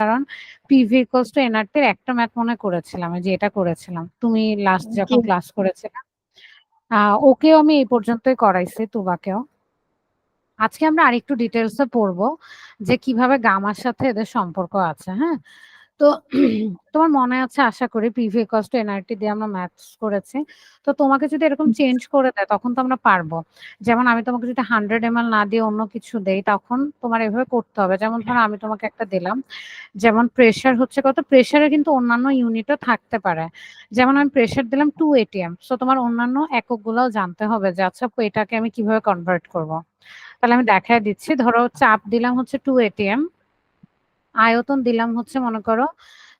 কারণ PV equals two এনআরটির একটা math মনে করেছিলাম, যে এটা করেছিলাম তুমি লাস্ট যখন ক্লাস করেছিলাম। ওকেও আমি এই পর্যন্তই করাইছি, তুবাকেও। আজকে আমরা আরেকটু ডিটেলসে পড়বো যে কিভাবে গামার সাথে এদের সম্পর্ক আছে। হ্যাঁ, তো তোমার মনে আছে আশা করি পিভি ইকুয়ালস টু এনআরটি দিয়ে আমরা ম্যাথস করেছি। তো তোমাকে যদি এরকম চেঞ্জ করে দেয় তখন তো আমরা পারবো। যেমন আমি তোমাকে যদি 100 ml না দিয়ে অন্য কিছু দেই, তখন তোমার এভাবে করতে হবে। যেমন ধরো আমি তোমাকে একটা দিলাম, যেমন প্রেসার হচ্ছে কত, প্রেসারে কিন্তু অন্যান্য ইউনিটও থাকতে পারে। যেমন আমি প্রেসার দিলাম 2 atm, সো তোমার অন্যান্য এককগুলোও জানতে হবে যে আচ্ছা এটাকে আমি কিভাবে কনভার্ট করব। তাহলে আমি দেখায় দিচ্ছি। ধরো চাপ দিলাম হচ্ছে 2 atm, আয়তন দিলাম হচ্ছে মনে করো,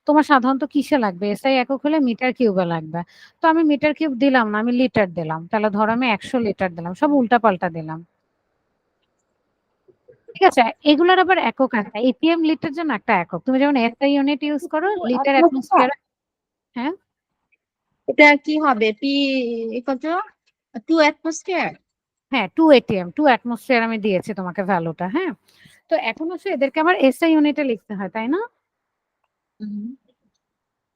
তোমার সাধারণত কিসে লাগবে, এসআই একক হলে মিটার কিউবে লাগবে। তো আমি মিটার কিউব দিলাম না, আমি লিটার দিলাম। তাহলে ধরো আমি 100 লিটার দিলাম, সব উল্টা পাল্টা দিলাম। ঠিক আছে, এগুলোর আবার একক আছে। এটিএম লিটার জন্য একটা একক, তুমি যেমন এসআই ইউনিট ইউজ করো লিটার অ্যাটমসফিয়ার। হ্যাঁ, এটা কি হবে? পি কত? 2 অ্যাটমসফিয়ার। হ্যাঁ 2 atm, 2 atmosphere আমি দিয়েছি তোমাকে ভ্যালুটা। হ্যাঁ, তো এখন হচ্ছে এদেরকে আবার এসআই ইউনিটে লিখতে হয়, তাই না?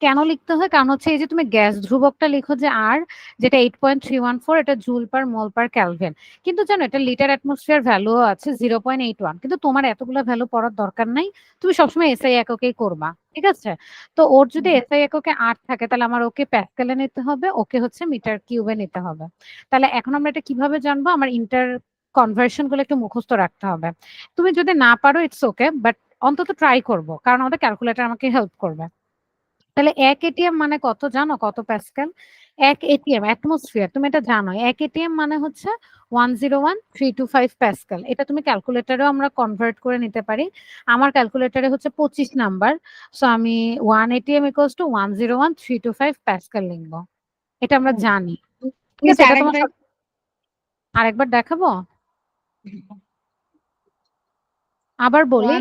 কেন লিখতে হয়? কারণ হচ্ছে এই যে তুমি গ্যাস ধ্রুবকটা লিখো যে আর, যেটা 8.314, এটা জুল পার মোল পার ক্যালভিন। কিন্তু জানো এটা লিটার অ্যাটমসফিয়ার ভ্যালুও আছে 0.81, কিন্তু তোমার এতগুলো ভ্যালু পড়ার দরকার নাই, তুমি সবসময় এসআই এককেই করবা। ঠিক আছে, তো ওর যদি এসআই এককে 8 থাকে তাহলে আমার ওকে প্যাসকেলে নিতে হবে, ওকে হচ্ছে মিটার কিউবে নিতে হবে। তাহলে এখন আমরা এটা কিভাবে জানবো? আমার ইন্টার কনভার্সন গুলো একটু মুখস্থ রাখতে হবে। তুমি যদি না পারো ইটস ওকে, বাট অন্তত ট্রাই করবো, কারণ আমাদের ক্যালকুলেটর আমাকে হেল্প করবে। তাহলে 1 atm মানে কত জানো? কত প্যাসকেল? 1 atm অ্যাটমসফিয়ার, তুমি এটা জানো। 1 atm মানে হচ্ছে 101,325 প্যাসকেল। এটা তুমি ক্যালকুলেটরেও আমরা কনভার্ট করে নিতে পারি। আমার ক্যালকুলেটরে হচ্ছে 25 নাম্বার, সো আমি 1 atm ইকুয়ালস টু 101,325 প্যাসকেল লিখবো। এটা আমরা জানি। ঠিক মিস আছে, এটা তোমার আরেকবার। আরেকবার দেখাবো। আবার বলি,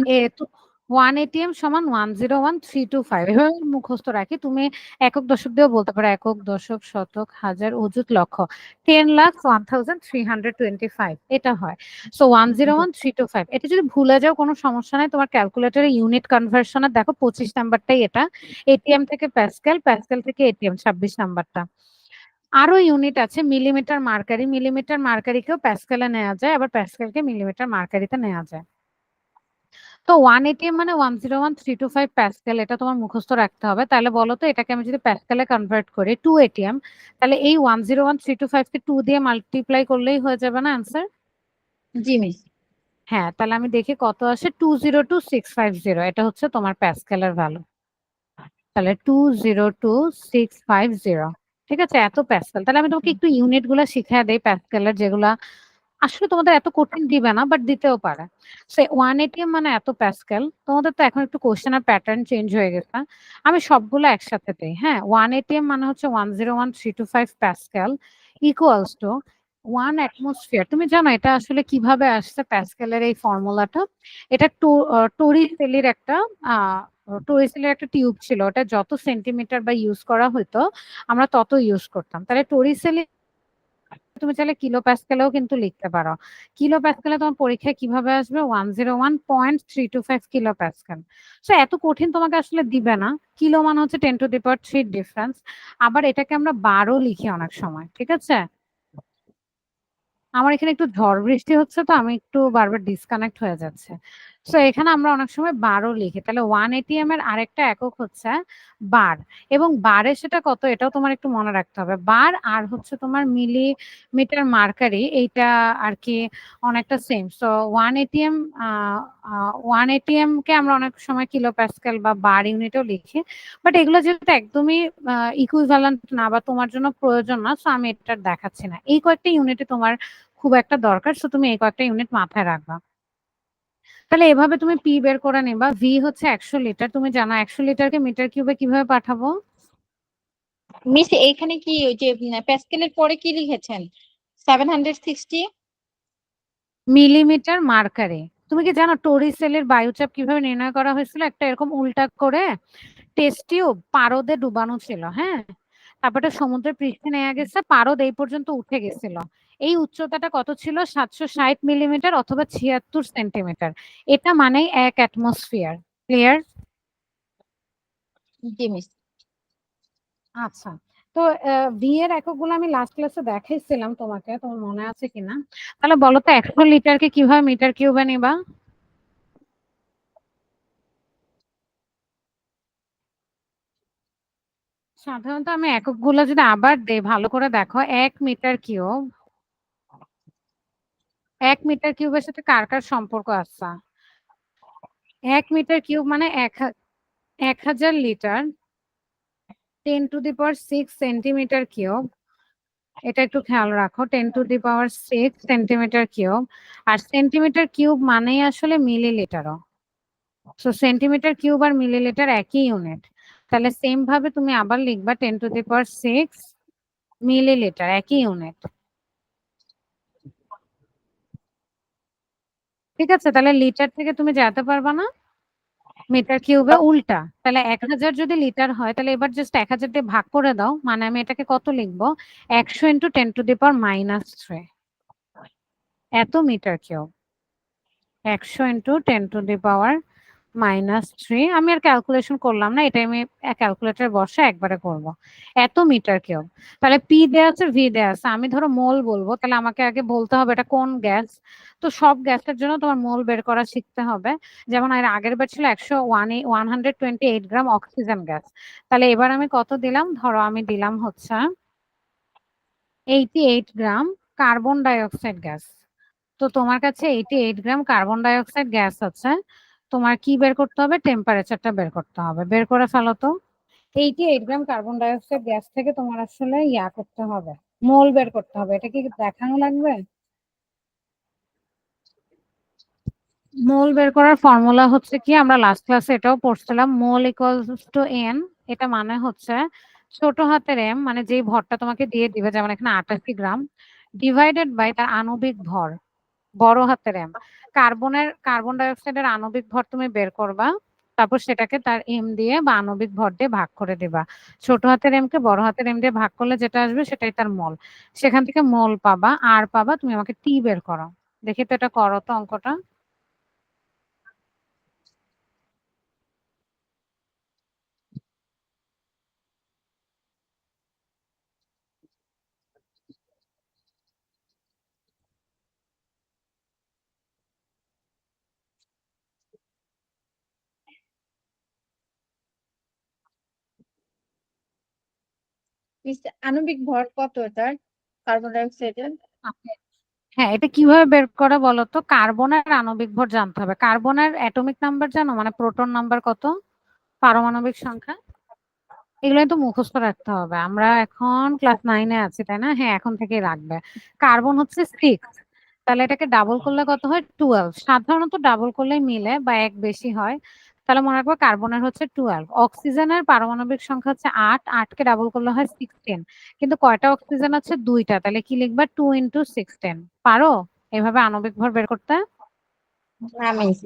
1 atm সমান 101,325, এভাবে মুখস্থ রাখি। তুমি একক দশক দিয়েও বলতে পারো, একক দশক শতক হাজার অযুত লক্ষ, 10,01,325 এটা হয়। সো 101,325, এটা যদি ভুলে যাও কোনো সমস্যা নাই, তোমার ক্যালকুলেটরে ইউনিট কনভার্সনে দেখো 25 নাম্বারটাই এটা, এটিএম থেকে প্যাসকেল, প্যাসকেল থেকে এটিএম 26 নাম্বারটা। আরো ইউনিট আছে মিলিমিটার মার্কারি, মিলিমিটার মার্কারিকেও প্যাসকেলে নেওয়া যায়, আবার প্যাসকেলকে মিলিমিটার মার্কারিতে নেওয়া যায়। তো 1 atm মানে 101,325 প্যাসকেল, এটা তোমার মুখস্থ রাখতে হবে। তাহলে বলো তো এটাকে আমি যদি প্যাসকেলে কনভার্ট করি 2 atm, তাহলে এই 101,325 কে 2 দিয়ে মাল্টিপ্লাই করলেই হয়ে যাবে না আনসার? জি মিস। হ্যাঁ, তাহলে আমি দেখি কত আসে। 202,650, এটা হচ্ছে তোমার প্যাসকেলের ভ্যালু। তাহলে 202,650, ঠিক আছে, এত প্যাসকেল। তাহলে আমি তোমাকে একটু ইউনিট গুলা শিখিয়ে দেই প্যাসকেলের, যেগুলা আসলে তোমাদের এত কঠিন দিবে না, বাট দিতেও পারে। সে 1 atm মানে এত প্যাসকেল। তোমাদের তো এখন একটু কোশ্চেনের প্যাটার্ন চেঞ্জ হয়ে গেছে, আমি সবগুলো একসাথে দেই। হ্যাঁ, 1 atm মানে হচ্ছে 101,325 প্যাসকেল ইকুয়ালস টু 1 atmosphere। তুমি জানো এটা আসলে কিভাবে আসছে প্যাসকেলের এই ফর্মুলাটা? এটা টরিসেলির একটা টরিসেলের একটা টিউব ছিল, ওটা যত সেন্টিমিটার বা ইউজ করা হতো আমরা তত ইউজ করতাম। তাহলে টরিসেলি তুমি চাইলে কিলো প্যাসকেলেও কিন্তু লিখতে পারো। কিলো প্যাসকেলে তোমার পরীক্ষায় কিভাবে আসবে? 101.325 কিলো প্যাসকেল। সো এত কঠিন তোমাকে আসলে দিবে না। কিলো মানে হচ্ছে 10⁻³ ডিফারেন্স। আবার এটাকে আমরা বারও লিখি অনেক সময়। ঠিক আছে, আমার এখানে একটু ঝড় বৃষ্টি হচ্ছে, তো আমি একটু বারবার ডিসকানেক্ট হয়ে যাচ্ছে। সো এখানে আমরা অনেক সময় বারও লিখি। তাহলে 1 atm এর আরেকটা একক হচ্ছে বার, এবং বারে সেটা কত এটাও তোমার একটু মনে রাখতে হবে। বার আর হচ্ছে তোমার মিলিমিটার মার্কারি, এইটা আর কি অনেকটা সেম। সো 1 atm 1 atm কে আমরা অনেক সময় কিলো প্যাসকেল বা বার ইউনিটও লিখি, বাট এগুলো যেহেতু একদমই ইকুইভ্যালেন্ট না বা তোমার জন্য প্রয়োজন না, সো আমি এটা দেখাচ্ছি না। এই কয়েকটা ইউনিটে তোমার খুব একটা দরকার, সো তুমি এই কয়েকটা ইউনিট মাথায় রাখবা। তাহলে এভাবে তুমি পি বের করে নেবা। ভি হচ্ছে 100 লিটার, তুমি জানো 100 লিটারকে মিটার কিউবে কিভাবে পাঠাবো? মিস এইখানে কি ওই যে প্যাসকেলের পরে কি লিখেছেন? 760। Millimetre mercury. তুমি কি জানো টরিসেলের বায়ুচাপ কিভাবে নির্ণয় করা হয়েছিল? একটা এরকম উল্টা করে টেস্ট টিউব পারদে ডুবানো ছিল। হ্যাঁ, তারপরে সমুদ্রের পৃষ্ঠে নেওয়া গেছে, পারদ এই পর্যন্ত উঠে গেছিল। এই উচ্চতাটা কত ছিল? 760 মিলিমিটার অথবা 76 সেন্টিমিটার। এটা মানে 1 অ্যাটমসফিয়ার। ক্লিয়ার? জি মিস। আচ্ছা, তো ভি এর এককগুলো আমি লাস্ট ক্লাসে দেখাইছিলাম তোমাকে, তোমার মনে আছে কিনা? তাহলে বলো তো 100 লিটারকে কিভাবে মিটার কিউবে নিবা? সাধারণত আমি এককগুলো যদি আবার দেই ভালো করে দেখো, 1 মিটার কিউবের সাথে কার কার সম্পর্ক আছে? 1 মিটার কিউব মানে 1000 লিটার, 10⁶ সেন্টিমিটার কিউব। এটা একটু খেয়াল রাখো, 10⁶ সেন্টিমিটার কিউব। আর সেন্টিমিটার কিউব মানেই আসলে মিলিলিটারও। সো সেন্টিমিটার কিউব আর মিলিলিটার একই ইউনিট। তাহলে সেম ভাবে তুমি আবার লিখবা 10⁶ মিলিলিটার, একই ইউনিট। ঠিক আছে, তাহলে লিটার থেকে তুমি যেতে পারবা না মিটার কিউবে, উল্টা। তাহলে 1000 যদি লিটার হয়, তাহলে এবার জাস্ট 1000 দিয়ে ভাগ করে দাও, মানে আমি এটাকে কত লিখবো, 100 × 10⁻³ এত মিটার কিউব। 100 × 10⁻³ আমি আর ক্যালকুলেশন করলাম না, এটা আমি ক্যালকুলেটর বসে একবারে করব। এত মিটার কিউব। তাহলে পি দেয়া আছে, ভি দেয়া আছে, আমি ধরো মোল বলবো, তাহলে আমাকে আগে বলতে হবে এটা কোন গ্যাস। তো সব গ্যাসের জন্য তোমার মোল বের করা শিখতে হবে। যেমন এর আগের বার ছিল 128 গ্রাম অক্সিজেন গ্যাস। তাহলে এবার আমি কত দিলাম, ধরো আমি দিলাম হচ্ছে 88 গ্রাম কার্বন ডাই অক্সাইড গ্যাস। তো তোমার কাছে 88 গ্রাম কার্বন ডাই অক্সাইড গ্যাস আছে, তোমার কি বের করতে হবে, টেম্পারেচারটা বের করতে হবে। বের করে ফেলো তো। 88 গ্রাম কার্বন ডাই অক্সাইড গ্যাস থেকে তোমার আসলে করতে হবে, মোল বের করতে হবে। এটা কি দেখানো লাগবে? মোল বের করার ফর্মুলা হচ্ছে কি, আমরা লাস্ট ক্লাসে এটাও পড়ছিলাম, মোল ইকুয়ালস টু এন। এটা মানে হচ্ছে ছোট হাতের এম, মানে যেই ভরটা তোমাকে দিয়ে দিবে, যেমন এখানে 88 গ্রাম, ডিভাইডেড বাই তার আণবিক ভর, বড় হাতের এম। কার্বন ডাই অক্সাইডের আণবিক ভর তুমি বের করবা, তারপর সেটাকে তার এম দিয়ে বা আণবিক ভর দিয়ে ভাগ করে দিবা। ছোট হাতের এম কে বড় হাতের এম দিয়ে ভাগ করলে যেটা আসবে সেটাই তার মোল। সেখান থেকে মোল পাবা, আর পাবা, তুমি আমাকে টি বের করো। দেখি তো, এটা করো তো অঙ্কটা। মিস আণবিক ভর কত এটার, কার্বন ডাই অক্সাইডের? হ্যাঁ, এটা কিভাবে বের করা বলো তো, কার্বনের আণবিক ভর জানতে হবে। কার্বনের অ্যাটমিক নাম্বার জানো, মানে প্রোটন নাম্বার কত, পারমাণবিক সংখ্যা? এগুলো তো মুখস্থ রাখতে হবে। আমরা এখন ক্লাস 9-এ আছি, তাই না? হ্যাঁ, এখন থেকেই রাখবে। কার্বন হচ্ছে 6, তাহলে এটাকে ডাবল করলে কত হয়, 12। সাধারণত ডাবল করলেই মিলে বা এক বেশি হয়। তাহলে মনে রাখবো কার্বনের হচ্ছে 12। অক্সিজেনের পারমাণবিক সংখ্যা হচ্ছে 8, 8কে ডাবল করলে হয় 16। কিন্তু কয়টা অক্সিজেন আছে, দুইটা, তাহলে কি লিখবা, 2 × 16। পারো এভাবে আণবিক ভর বের করতে? না মিস।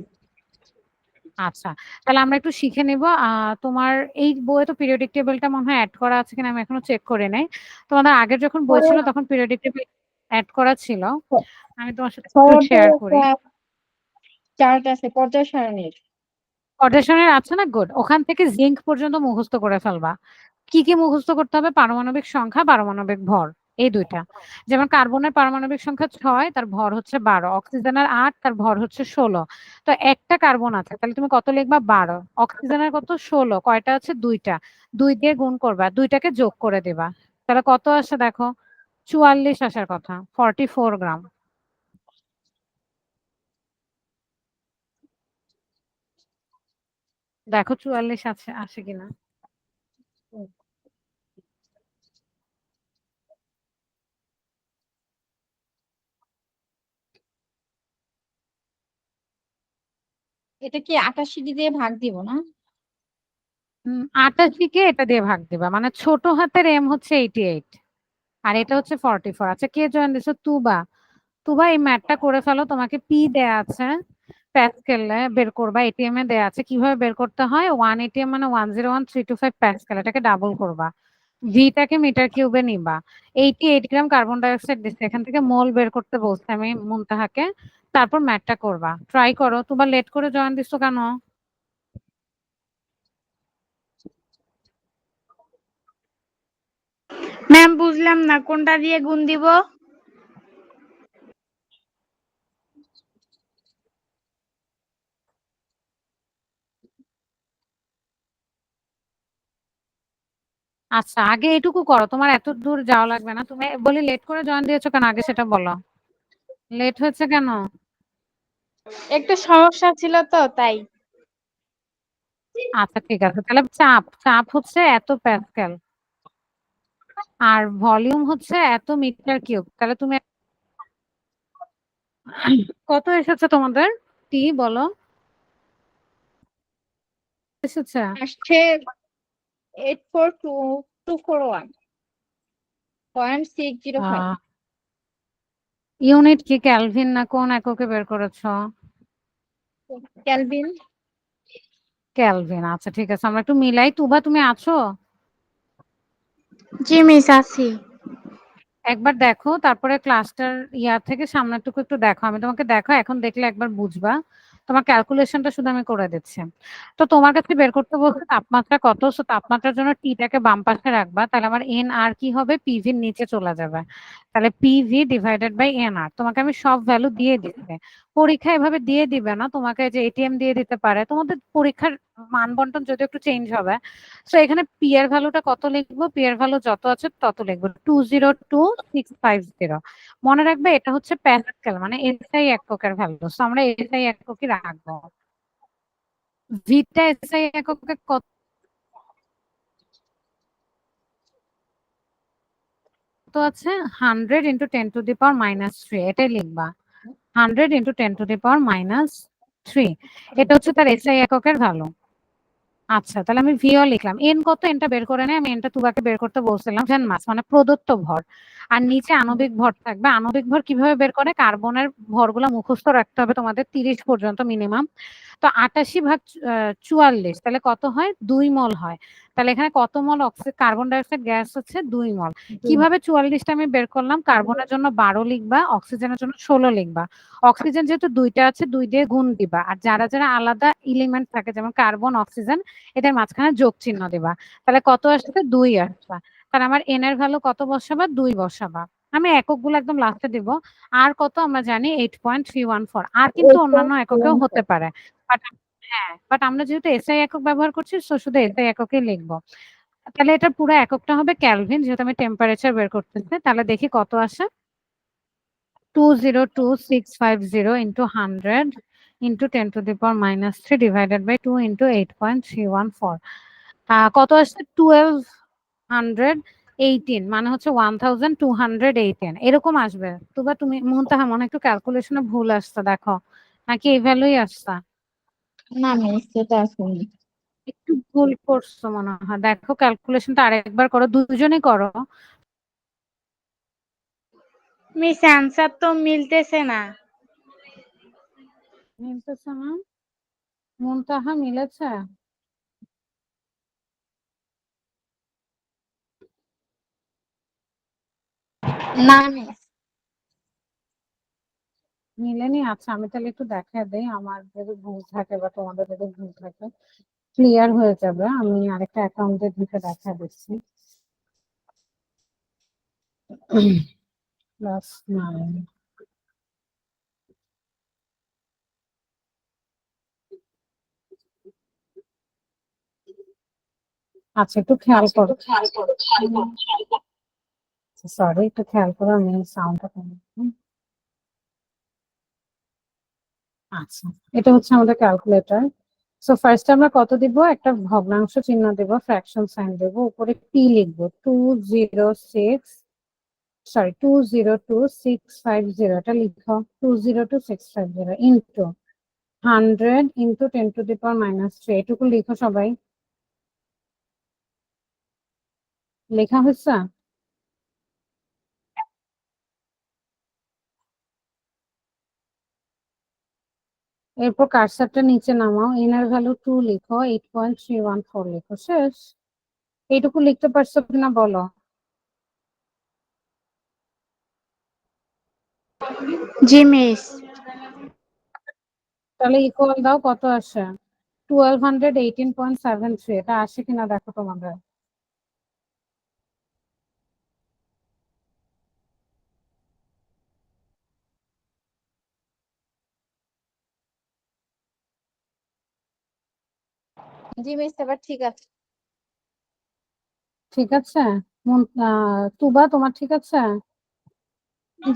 আচ্ছা, তাহলে আমরা একটু শিখে নিব। তোমার এই বইয়ে তো পিরিয়ডিক টেবিলটা মনে হয় অ্যাড করা আছে কিনা, আমি এখনো চেক করে নাই। তোমাদের আগের যখন বই ছিল তখন পিরিয়ডিক টেবিল অ্যাড করা ছিল। আমি তোমার সাথে একটু ফরওয়ার্ডে শেয়ার করি। একটা চার্ট আছে পর্যায় সারণীর। পটাশিয়ামের আছে না, গুড। ওখান থেকে জিঙ্ক পর্যন্ত মুখস্থ করে ফেলবা। কি কি মুখস্থ করতে হবে, পারমাণবিক সংখ্যা, পারমাণবিক ভর, এই দুইটা। যেমন কার্বনের পারমাণবিক সংখ্যা 6, তার ভর হচ্ছে 12। অক্সিজেনের 8, তার ভর হচ্ছে 16। তো একটা কার্বন আছে, তাহলে তুমি কত লিখবা, 12। অক্সিজেনের কত, 16। কয়টা আছে, দুইটা। 2 দিয়ে গুণ করবা, দুইটাকে যোগ করে দিবা। তাহলে কত আসে দেখো, 44 আসার কথা, 44 গ্রাম। দেখো 44 আছে, আসে কিনা। এটা কি 88 দিয়ে ভাগ দিব না? 88 কে এটা দিয়ে ভাগ দিবা, মানে ছোট হাতের এম হচ্ছে 88, আর এটা হচ্ছে 44। আচ্ছা, কে জয়েন দিছো, তুবা। তুবা, এই ম্যাথটা করে ফেলো। তোমাকে পি দেয়া আছে, প্যাসকেলে বের করবা। এটিএম এ দেয়া আছে কিভাবে বের করতে হয়, 1 ATM মানে 101,325 প্যাসকেল, এটাকে ডাবল করবা। ভিটাকে মিটার কিউবে নিবা। 88 গ্রাম কার্বন ডাই অক্সাইড দিচ্ছে, এখান থেকে মোল বের করতে বলছে আমি মুনতাহাকে। তারপর ম্যাথটা করবা, ট্রাই করো। তুবা লেট করে জয়েন দিছো কেন? ম্যাম বুঝলাম না কোনটা দিয়ে গুণ দিব? আচ্ছা আগে এটুকু করো, তোমার এত দূর যাওয়া লাগবে না। তুমি বলি লেট করে জয়েন দিয়েছো কেন, আগে সেটা বলো। লেট হয়েছে কেন? একটু সমস্যা ছিল তো তাই। আচ্ছা ঠিক আছে, তাহলে চাপ চাপ হচ্ছে এত প্যাসকেল আর ভলিউম হচ্ছে এত মিটার কিউব। তাহলে তুমি কত এসেছে তোমাদের? টি বলো এসেছে। আসছে 842241.605। ইউনিট কি ক্যালভিন না কোন এককে বের করেছো? কেলভিন। ক্যালভিন। আচ্ছা ঠিক আছে, আমরা একটু মিলাই। তুবা তুমি আছো? জি মিস আছি। একবার দেখো, তারপরে ক্লাসটার থেকে সামনেটুকু একটু দেখো। আমি তোমাকে দেখো, এখন দেখলে একবার বুঝবা। তোমার ক্যালকুলেশনটা শুধু আমি করে দিচ্ছি। তো তোমার কাছে বের করতে বলছে তাপমাত্রা কত, সো তাপমাত্রার জন্য টিটাকে বাম পাশে রাখবা। তাহলে আমার এন আর কি হবে, পিভির নিচে চলে যাবে। তাহলে পিভি ডিভাইডেড বাই এন আর। তোমাকে আমি সব ভ্যালু দিয়ে দিচ্ছি। পরীক্ষা এভাবে দিয়ে দিবে না তোমাকে, যে এটিএম দিয়ে দিতে পারে। তোমাদের পরীক্ষার মান বন্টন যদি একটু চেঞ্জ হবে। তো এখানে পি এর ভ্যালুটা কত লিখবো, পি এর ভ্যালু যত আছে তত লিখবো, 202650। মনে রাখবে এটা হচ্ছে প্যাসকেল, মানে এসআই এককের ভ্যালু। তো আমরা এসআই এককই রাখবো। ভিটা এসআই এককে কত আছে? 100 × 10⁻³ এটাই লিখবা। 100 × 10⁻³ এটা হচ্ছে তার এসআই এককের ভ্যালু। আচ্ছা তাহলে আমি ভিও লিখলাম। এন কত, এনটা বের করে নেই। আমি এনটা তুবাকে বের করতে বলছিলাম। মাস মানে প্রদত্ত ভর, আর নিচে আণবিক ভর থাকবে। আণবিক ভর কিভাবে বের করে, কার্বনের ভরগুলো মুখস্থ রাখতে হবে তোমাদের 30 পর্যন্ত মিনিমাম। তো 88/44, তাহলে কত হয়, 2 মল হয়। তাহলে এখানে কত মল কার্বন ডাইঅক্সাইড গ্যাস হচ্ছে 2 মল। কিভাবে 44টা আমি বের করলাম, কার্বনের জন্য 12 লিখবা, অক্সিজেনের জন্য 16 লিখবা। অক্সিজেন যেহেতু দুইটা আছে, 2 দিয়ে গুণ দিবা। আর যারা যারা আলাদা এলিমেন্ট থাকে, যেমন কার্বন, অক্সিজেন, এদের মাঝখানে যোগ চিহ্ন দিবা। তাহলে কত আসছে, 2 আসছে। তাহলে আমার এন এর ভ্যালু কত বসাবা, 2 বসাবা। আমি এককগুলো একদম লাস্টে দিব। আর কত আমরা জানি, 8.314। আর কিন্তু অন্যান্য এককেও হতে পারে। বাট হ্যাঁ, বাট আমরা যেহেতু এসআই একক ব্যবহার করছি, তো শুধু এসআই এককে লিখবো। তাহলে এটা পুরো এককটা হবে কেলভিন, যেহেতু আমি টেম্পারেচার বের করতেছি। তাহলে দেখি কত আসে। 202650 into 100 into 10⁻³ divided by 2 into 8.314। কত আসছে, 1218, মানে হচ্ছে 1218 এরকম আসবে। তুমি মুনতাহা মনে একটু ক্যালকুলেশনে ভুল আসছে দেখো, নাকি এই ভ্যালুই আসছে? না মিস সেটা আসেনি। একটু ভুল করছো মনে হয়, দেখো ক্যালকুলেশনটা আরেকবার করো, দুজনেই করো। মিস অ্যান্সার তো মিলতেছে না। মিলতেছে না? মুনতাহা মিলেছে? না মিস। মিলেনি? আচ্ছা আমি তাহলে একটু দেখা দেই, আমার যদি ভুল থাকে বা তোমাদের যদি ভুল থাকে ক্লিয়ার হয়ে যাবে। আমি আরেকটা অ্যাকাউন্টে ঢুকে দেখা দিচ্ছি। +9। আচ্ছা একটু খেয়াল করো, সরি একটু খেয়াল করো, আমি সাউন্ডটা কমাচ্ছি। আচ্ছা এটা হচ্ছে আমাদের ক্যালকুলেটর। সো ফার্স্ট আমরা কত দিব, একটা ভগ্নাংশ চিহ্ন দেব, ফ্র্যাকশন সাইন দেব, উপরে পি লিখবো। 202650 এটা লিখো। 202650 ইন্টু 100 × 10⁻³ এটুকু লিখো সবাই। লেখা হচ্ছে? এরপর কার্সারটা নিচে নামাও, এন এর ভ্যালু 2 লিখো, 8.314 লিখো, শেষ। এইটুকু লিখতে পারছো কিনা বলো। জি মিস। তাহলে ইকুয়াল দাও, কত আসে? 1218.73। এটা আসে কিনা দেখো তোমাদের। জি মিস, এবার ঠিক আছে। ঠিক আছে? তুবা তোমার ঠিক আছে?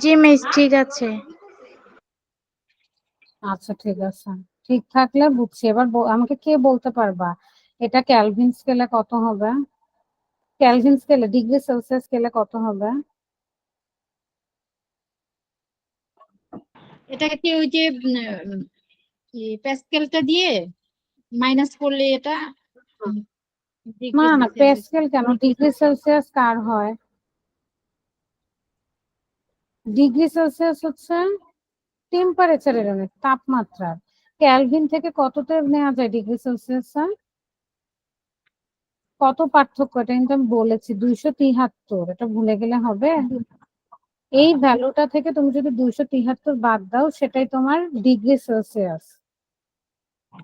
জি মিস, ঠিক আছে। আচ্ছা ঠিক আছে, ঠিক থাকলে বুঝছি। এবার আমাকে কে বলতে পারবা এটা ক্যালভিন স্কেলে কত হবে? ক্যালভিন স্কেলে, ডিগ্রি সেলসিয়াস স্কেলে কত হবে? এটা কি ওই যে প্যাসকেলটা দিয়ে মাইনাস করলে এটা না ডিগ্রি না, সেলসিয়াস? প্যাসকেল কেন, ডিগ্রি সেলসিয়াস কার হয়? ডিগ্রি সেলসিয়াস হচ্ছে টেম্পারেচারের ইউনিট, তাপমাত্রার। ক্যালভিন থেকে কততে নেওয়া যায় ডিগ্রি সেলসিয়াস? কত পার্থক্য এটা কিন্তু আমি বলেছি, 273। এটা ভুলে গেলে হবে? এই ভ্যালুটা থেকে তুমি যদি 273 বাদ দাও, সেটাই তোমার ডিগ্রি সেলসিয়াস।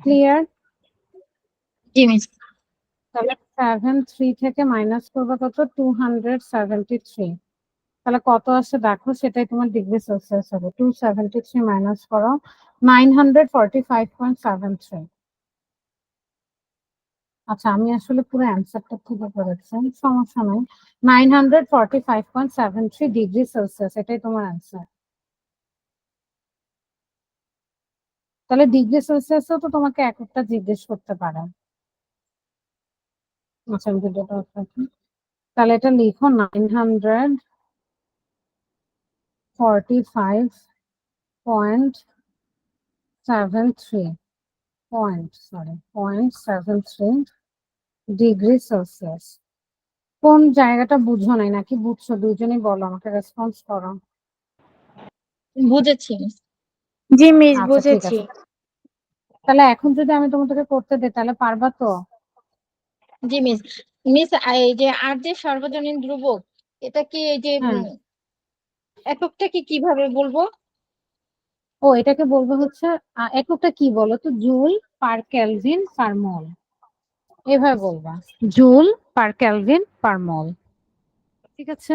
ক্লিয়ার? জি মিস। তাহলে 73 থেকে মাইনাস করবে কত? 273। তাহলে কত আসে দেখো, সেটাই তোমার ডিগ্রি সেলসিয়াস হবে। 273 মাইনাস করো 945.73। আচ্ছা, আমি আসলে পুরো অ্যান্সারটা থেকে করেছি, সমস্যা নাই। 945.73 ডিগ্রি সেলসিয়াস, এটাই তোমার অ্যান্সার। তাহলে ডিগ্রি সেলসিয়াসও তো তোমাকে একটা জিজ্ঞেস করতে পারে। আচ্ছা, আমি ভিডিওটা off রাখি। তাহলে এটা লিখো 945.73 ডিগ্রি সেলসিয়াস। কোন জায়গাটা বুঝো নাই নাকি বুঝছো? দুজনেই বলো, আমাকে রেসপন্স করো। বুঝেছি মিস। জি মিস, আচ্ছা ঠিক বুঝেছি। আছে, তাহলে এখন যদি আমি তোমাদেরকে করতে দিই তাহলে পারবা তো? জি মিস। মিস, এই যে আর যে সর্বজনীন ধ্রুবক, এটা কি এই যে হ্যাঁ। এককটা কি কিভাবে বলবো? এটাকে বলবো হচ্ছে, এককটা কি বলো তো? জুল পার কেলভিন পার মোল। এভাবে বলবা, জুল পার কেলভিন পার মোল। ঠিক আছে?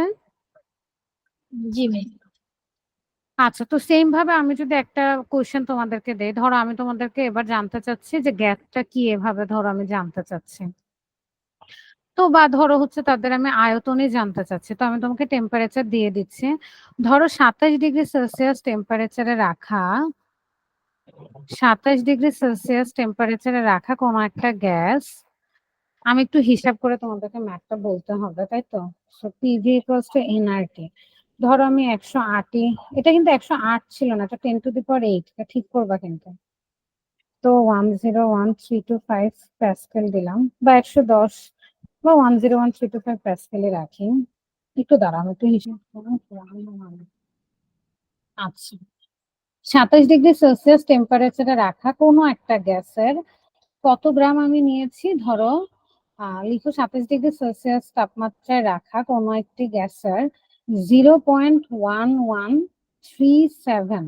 জি মিস। আচ্ছা, তো সেম ভাবে আমি যদি একটা কোশ্চেন তোমাদেরকে দেই, ধরো আমি তোমাদেরকে এবার জানতে চাচ্ছি যে গ্যাসটা কি, এভাবে ধরো আমি জানতে চাচ্ছি। তো বা ধরো হচ্ছে তাদের আমি আয়তনই জানতে চাচ্ছি, তো আমি তোমাকে টেম্পারেচার দিয়ে দিচ্ছি। ধরো 27 ডিগ্রি সেলসিয়াস টেম্পারেচারে রাখা, 27 ডিগ্রি সেলসিয়াস টেম্পারেচারে রাখা কোনো একটা গ্যাস। আমি একটু হিসাব করে তোমাদেরকে ম্যাথটা বলতে হবে, তাই তো? So PV equals to nRT. ধরো আমি 108, এটা কিন্তু 108 ছিল না, এটা 10⁸ এটা ঠিক করবা কিন্তু। তো 101.325 প্যাসকেল দিলাম, বা 110 বা 101.325 প্যাসকেলে রাখি। একটু দাঁড়াও, একটু হিসাব করো। আচ্ছা, 27 ডিগ্রি সেলসিয়াস টেম্পারেচারে রাখা কোনো একটা গ্যাসের কত গ্রাম আমি নিয়েছি? ধরো লিখো 27 ডিগ্রি সেলসিয়াস তাপমাত্রায় রাখা কোনো একটি গ্যাসের 0.1137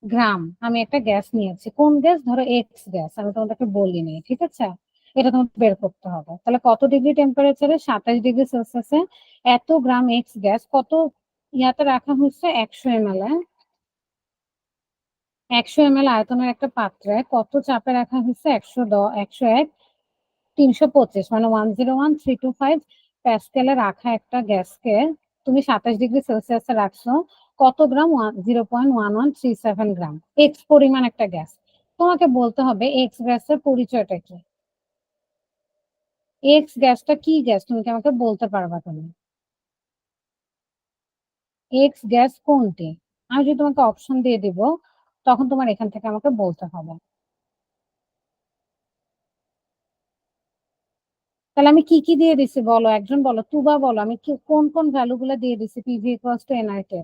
গ্রাম আমি একটা গ্যাস নিয়েছি। কোন গ্যাস? ধরো এক্স গ্যাস, আমি তোমাদেরকে বলিনি, ঠিক আছে? এটা তোমাকে বের করতে হবে। তাহলে কত ডিগ্রি টেম্পারেচারে 27 ডিগ্রি সেলসিয়াসে এত গ্রাম এক্স গ্যাস কত ইয়াতে রাখা হচ্ছে? 100 ml। 100 ml আয়তনের একটা পাত্রে কত চাপে রাখা হয়েছে? 101, 325, মানে 101.325 প্যাসকেলে রাখা একটা গ্যাসকে তুমি 27 ডিগ্রি সেলসিয়াসে রাখছো। কত গ্রাম? 0.1137 গ্রাম এক্স পরিমাণ একটা গ্যাস। তোমাকে বলতে হবে এক্স গ্যাসের পরিচয়টা কি। এক্স গ্যাসটা কি গ্যাস তুমি কি আমাকে বলতে পারবা? তুমি এক্স গ্যাস কোনটি? আমি যদি তোমাকে অপশন দিয়ে দিব, তখন তোমার এখান থেকে আমাকে বলতে হবে। তাহলে আমি কি কি দিয়ে দিছি বলো, একজন বলো, তুবা বলো, আমি কি কোন কোন ভ্যালু গুলো দিয়ে দিছি পিভি ইকুয়ালস টু এনআরটি?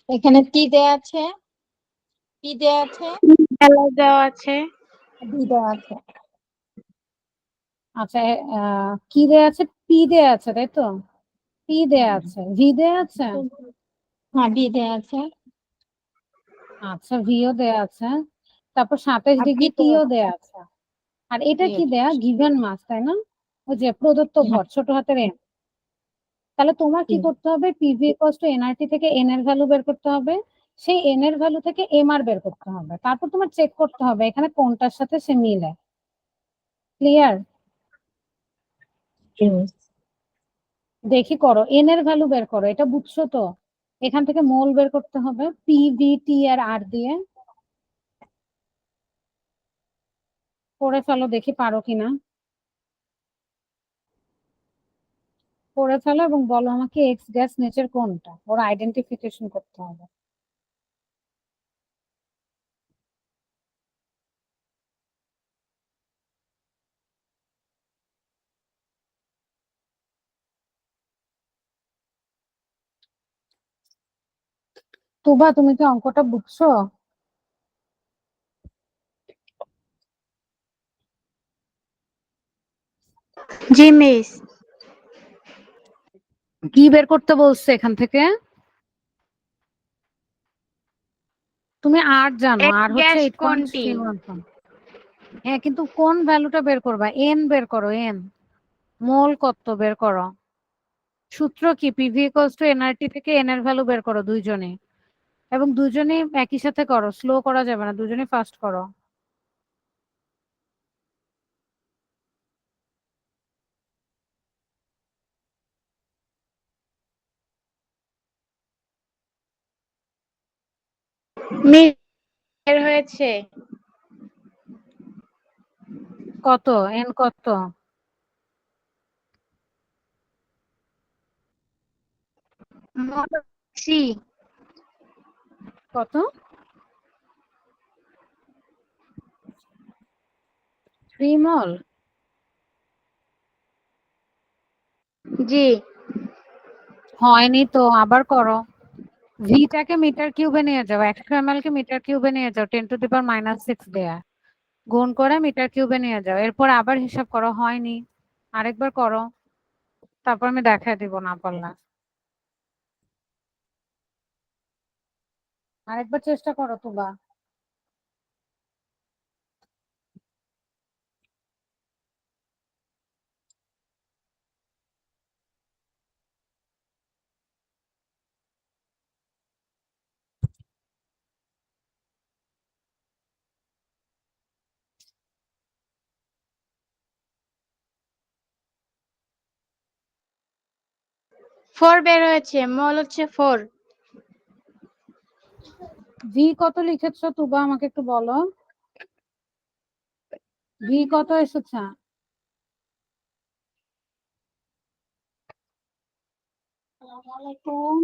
এখানে টি দেয়া আছে, পি দেয়া আছে, বেলা দেওয়া আছে। ডি দেয়া আছে। আচ্ছা, কি দেয়া আছে? পি দেয়া আছে, তাই তো? পি দেয়া আছে, ভি দেয়া আছে। হ্যাঁ, বি দেয়া আছে। আচ্ছা, ভিও দেয়া আছে। তারপর 27 আর টি ডিগ্রি দেয়া টিও আছে। দেয়া আছে। আর এটা কি দেয়া? গিভেন মাস, তাই না? ওই যে প্রদত্ত ভর, ছোট হাতের এন। তাহলে তোমার কি করতে হবে? পিভি ইকুয়ালস টু এনআরটি থেকে এন এর ভ্যালু বের করতে হবে, সেই n এর ভ্যালু থেকে mr বের করতে হবে, তারপর তোমার চেক করতে হবে এখানে কোনটার সাথে সে মিলে। ক্লিয়ার? দেখি করো, n এর ভ্যালু বের করো, এটা বুঝছো তো? এখান থেকে মোল বের করতে হবে পি ভি টি আর আর দিয়ে। করে ফেলো, দেখি পারো কিনা। করে ফেলো এবং বলো আমাকে এক্স গ্যাস নেচার কোনটা, ওর আইডেন্টিফিকেশন করতে হবে। তুবা, তুমি কি অঙ্কটা বুঝছো? জি মিস। কি বের করতে বলছে এখান থেকে? তুমি আর জানো, এক্স আর হচ্ছে গ্যাস কোনটি? 8.314। হ্যাঁ, কিন্তু কোন ভ্যালুটা বের করবা? এন বের করো, এন। মোল কত বের করো। সূত্র কি? পিভি ইকুয়ালস টু এনআরটি থেকে এন এর ভ্যালু বের করো দুইজনে, এবং দুজনেই একই সাথে করো, স্লো করা যাবে না, দুজনেই ফাস্ট করো। মিস বের হয়েছে। কত এন কত? সি। কত? 3 মল? জি। হয়নি তো, আবার করো। ভিটাকে মিটার কিউবে নিয়ে যাও, 100 ml কে মিটার কিউবে নিয়ে যাও, 10⁻⁶ দেয়া, গুণ করে মিটার কিউবে নিয়ে যাও, এরপর আবার হিসাব করো। হয়নি, আরেকবার করো, তারপর আমি দেখাই দিব না পারলে। আরেকবার চেষ্টা করো তুবা। ফোর বের হয়েছে, মল হচ্ছে 4। ভি কত লিখেছো তুবা, আমাকে একটু বলো। ভি কত এসেছে? আসসালামু আলাইকুম।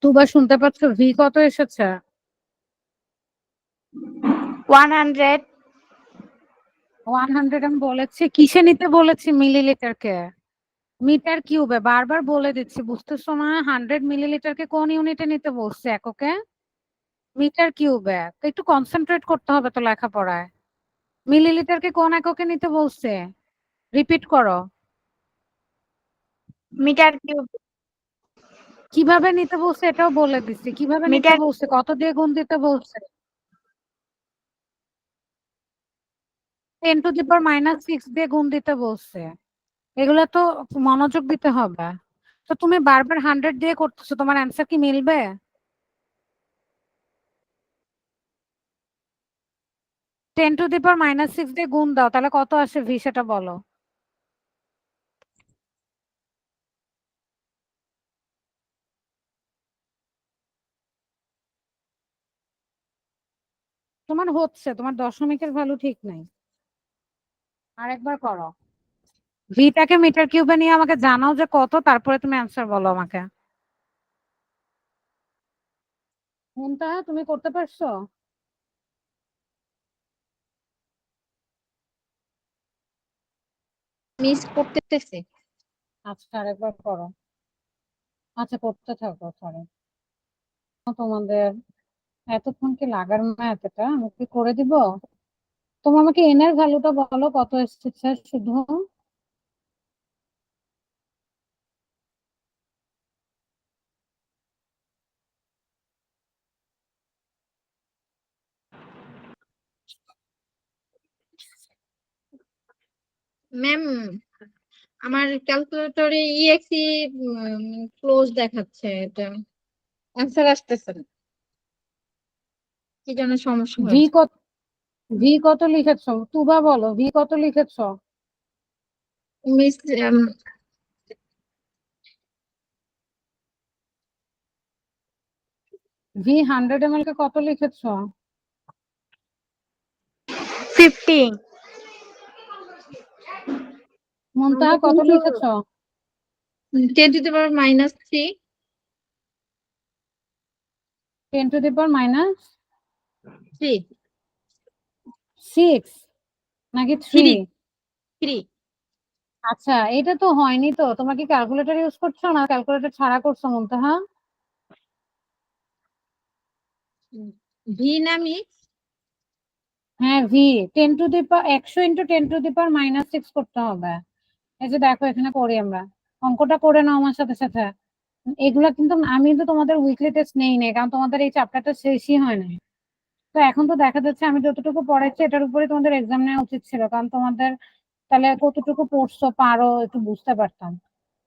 তুবা শুনতে পাচ্ছ? ভি কত এসেছে? 100। 100 আমি বলেছি কিসে নিতে বলেছি? মিলিলিটারকে। মিটার কিউবে বারবার বলে দিচ্ছি, বুঝতেছো না? 100 মিলিলিটারকে কোন ইউনিটে নিতে বলছে? এককে? মিটার কিউবে। তো একটু কনসেন্ট্রেট করতে হবে তো লেখাপড়ায়। মিলিলিটারকে কোন এককে নিতে বলছে? রিপিট করো। Metre cube. কিভাবে নিতে বলছে এটাও বলে দিচ্ছি, কিভাবে নিতে মিটার বলছে, কত দিয়ে গুণ দিতে বলছে। 10⁻⁶ দিয়ে গুণ দিতে বলছে। এগুলো তো মনোযোগ দিতে হবে। তো তুমি বারবার 100 দিয়ে করতেছো, তোমার অ্যান্সার কি মিলবে? 10⁻⁶ দিয়ে গুণ দাও, তাহলে কত আসে ভি সেটা বলো। তোমার হচ্ছে, তোমার দশমিকের ভ্যালু ঠিক নাই। আরেকবার করো। ভিটাকে মিটার কিউবে নিয়ে আমাকে জানাও যে কত, তারপরে তুমি অ্যান্সার বলো আমাকে। কোনটা তুমি করতে পারছো? মিস করতেছে। আচ্ছা, আরেকবার করো। আচ্ছা, করতে থাকো, সরি। তোমাদের এতক্ষণ কি লাগার ম্যাথ, এটা আমি কি করে দিব? তুমি আমাকে এন এর ভ্যালুটা বলো কত এসেছে শুধু। ম্যাম আমার ক্যালকুলেটরে ইএক্সি ক্লোজ দেখাচ্ছে, এটা অ্যান্সার আসতেছে না, কি যেন সমস্যা ভি হয়েছে। কত ভি কত লিখেছো? তুবা বলো, ভি কত লিখেছো? মিস ভি 100 ml কে কত লিখেছো? 50। মুনতাহা কত লিখেছো? 10⁻³ 10⁻⁶ 3 নাকি 3 3? 3। আচ্ছা, এটা তো হয়নি তো। তোমরা কি ক্যালকুলেটর ইউজ করছো না ক্যালকুলেটর ছাড়া করছো মুনতাহা? ভি না মিস? হ্যাঁ, ভি 100 ইন্টু 10⁻⁻6 করতে হবে। এই যে দেখো এখানে করি আমরা, অঙ্কটা করে নাও আমার সাথে সাথে। এগুলা কিন্তু আমি তো তোমাদের উইকলি টেস্ট নেই নাই, কারণ তোমাদের এই চ্যাপ্টারটা শেষই হয় না। তো এখন তো দেখা যাচ্ছে আমি যতটুকু পড়াচ্ছি এটার উপরে তোমাদের এক্সাম নেওয়া উচিত ছিল, কারণ তোমাদের তাহলে কতটুকু পড়ছো পারো একটু বুঝতে পারতাম।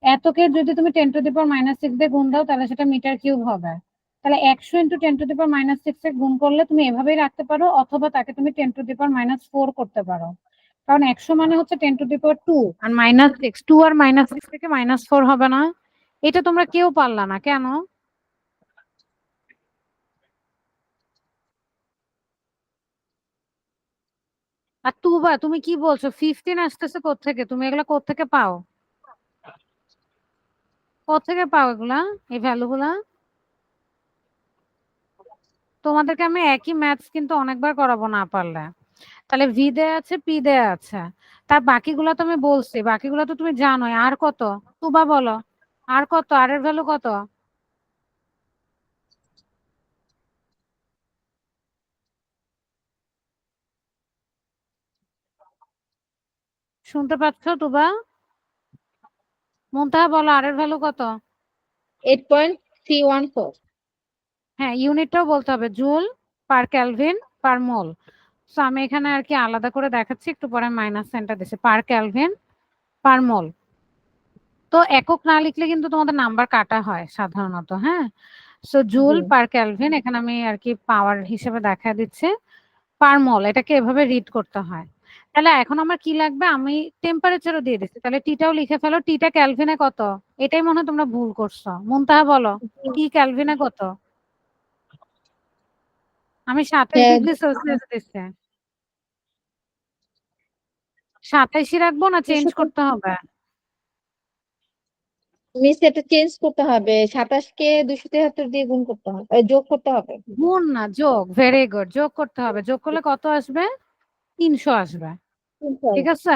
এতকে যদি তুমি 10⁻⁻6 দিয়ে গুণ দাও তাহলে সেটা মিটার কিউব হবে। তাহলে 100 ইন্টু 10⁻⁻6 এ গুণ করলে তুমি এভাবেই রাখতে পারো, অথবা তাকে তুমি 10⁻⁻4 করতে পারো। কারণ 100 মানে হচ্ছে 10⁻2, আর -6, 2 আর -6 থেকে -4 হবে না? এটা তোমরা কেউ পারলা না কেন? আর তুবা তুমি কি বলছো? 15 আসতেছে কোত্থেকে? তুমি এগুলা কোত্থেকে পাও? কোত্থেকে পাও এগুলা, এই ভ্যালু গুলা? তোমাদেরকে আমি একই ম্যাথস কিন্তু অনেকবার করাবো না পারলে। তাহলে ভি দেয়া আছে, পি দেয়া আছে, তার বাকিগুলো তো আমি বলছি, বাকিগুলো তো তুমি জানোই। আর কত? তুবা বলো, আর কত? আর এর ভ্যালু কত? শুনতে পাচ্ছ তুবা? মুনতাহা বলো, আর এর ভ্যালু কত? 8.314। হ্যাঁ, ইউনিটটাও বলতে হবে, জুল পার কেলভিন পার মোল। তো আমি এখানে আর কি আলাদা করে দেখাচ্ছি, একটু পরে মাইনাস সাইনটা দিচ্ছি, পার কেলভিন পার মোল। তো একক না লিখলে কিন্তু তোমাদের নাম্বার কাটা হয় সাধারণত, হ্যাঁ। সো জুল পার কেলভিন এখানে আমি আর কি পাওয়ার হিসেবে দেখা দিচ্ছে, পার মোল এটাকে এভাবে রিড করতে হয়। তাহলে এখন আমার কি লাগবে? আমি টেম্পারেচারও দিয়ে দিচ্ছি, তাহলে টিটাও লিখে ফেলো। টিটা ক্যালভিনে কত? এটাই মনে হয় তোমরা ভুল করছো। মুনতাহা বলো, টি ক্যালভিনে কত? আমি 27°C দিচ্ছি। 27ই রাখবো না চেঞ্জ করতে হবে? মিস এটা চেঞ্জ করতে হবে, 27 কে 273 দিয়ে গুণ করতে হবে, যোগ করতে হবে। গুণ না, যোগ। ভেরি গুড, যোগ করতে হবে। যোগ করলে কত আসবে? 300 আসবে। ঠিক আছে,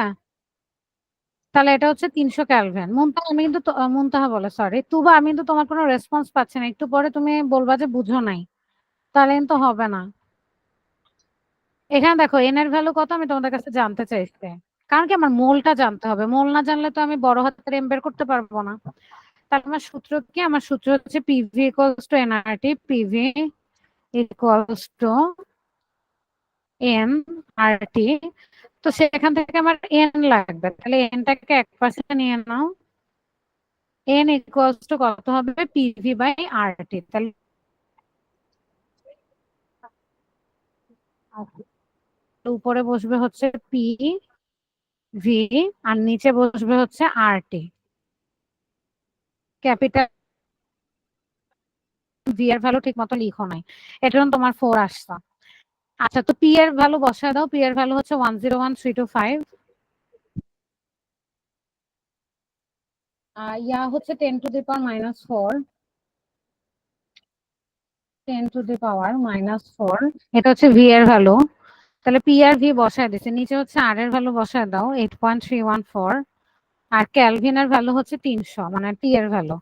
তাহলে এটা হচ্ছে 300 ক্যালভিন। মুনতাহা আমি কিন্তু মুনতাহা বলে, সরি তুবা, আমি কিন্তু তোমার কোনো রেসপন্স পাচ্ছি না। একটু পরে তুমি বলবা যে বুঝো নাই, তাহলে কিন্তু হবে না। এখানে দেখো এন এর ভ্যালু কত আমি তোমাদের কাছে জানতে চাইছি, কারণ কি আমার মোলটা জানতে হবে। মোল না জানলে তো আমি বড় হাতের এম বের করতে পারবো না। তাহলে আমার সূত্র কি? আমার সূত্র হচ্ছে PV equals to NRT, PV equals to N R T. তো সেখান থেকে আমার এন লাগবে, তাহলে এনটাকে 1% নিয়ে নাও। এন ইকুয়ালস টু কত হবে? পিভি বাই আর টি। তাহলে উপরে বসবে হচ্ছে পি ভি, আর নিচে বসবে হচ্ছে আর টি। ক্যাপিটাল ভি এর ভ্যালু ঠিক মতো লিখো নাই, এর জন্য তোমার 4 আসছে। আচ্ছা, তো পি এর ভ্যালু বসায় দাও। পি এর ভ্যালু হচ্ছে 101,325। ইয়া হচ্ছে 10⁻⁻4, 10⁻⁻4। এটা হচ্ছে ভি এর ভ্যালু। তাহলে পি আর ভি বসায় দিচ্ছে, নিচে হচ্ছে আর এর ভ্যালু বসায় দাও 8.314, আর ক্যালভিনের ভ্যালু হচ্ছে 300, মানে টি এর ভ্যালু।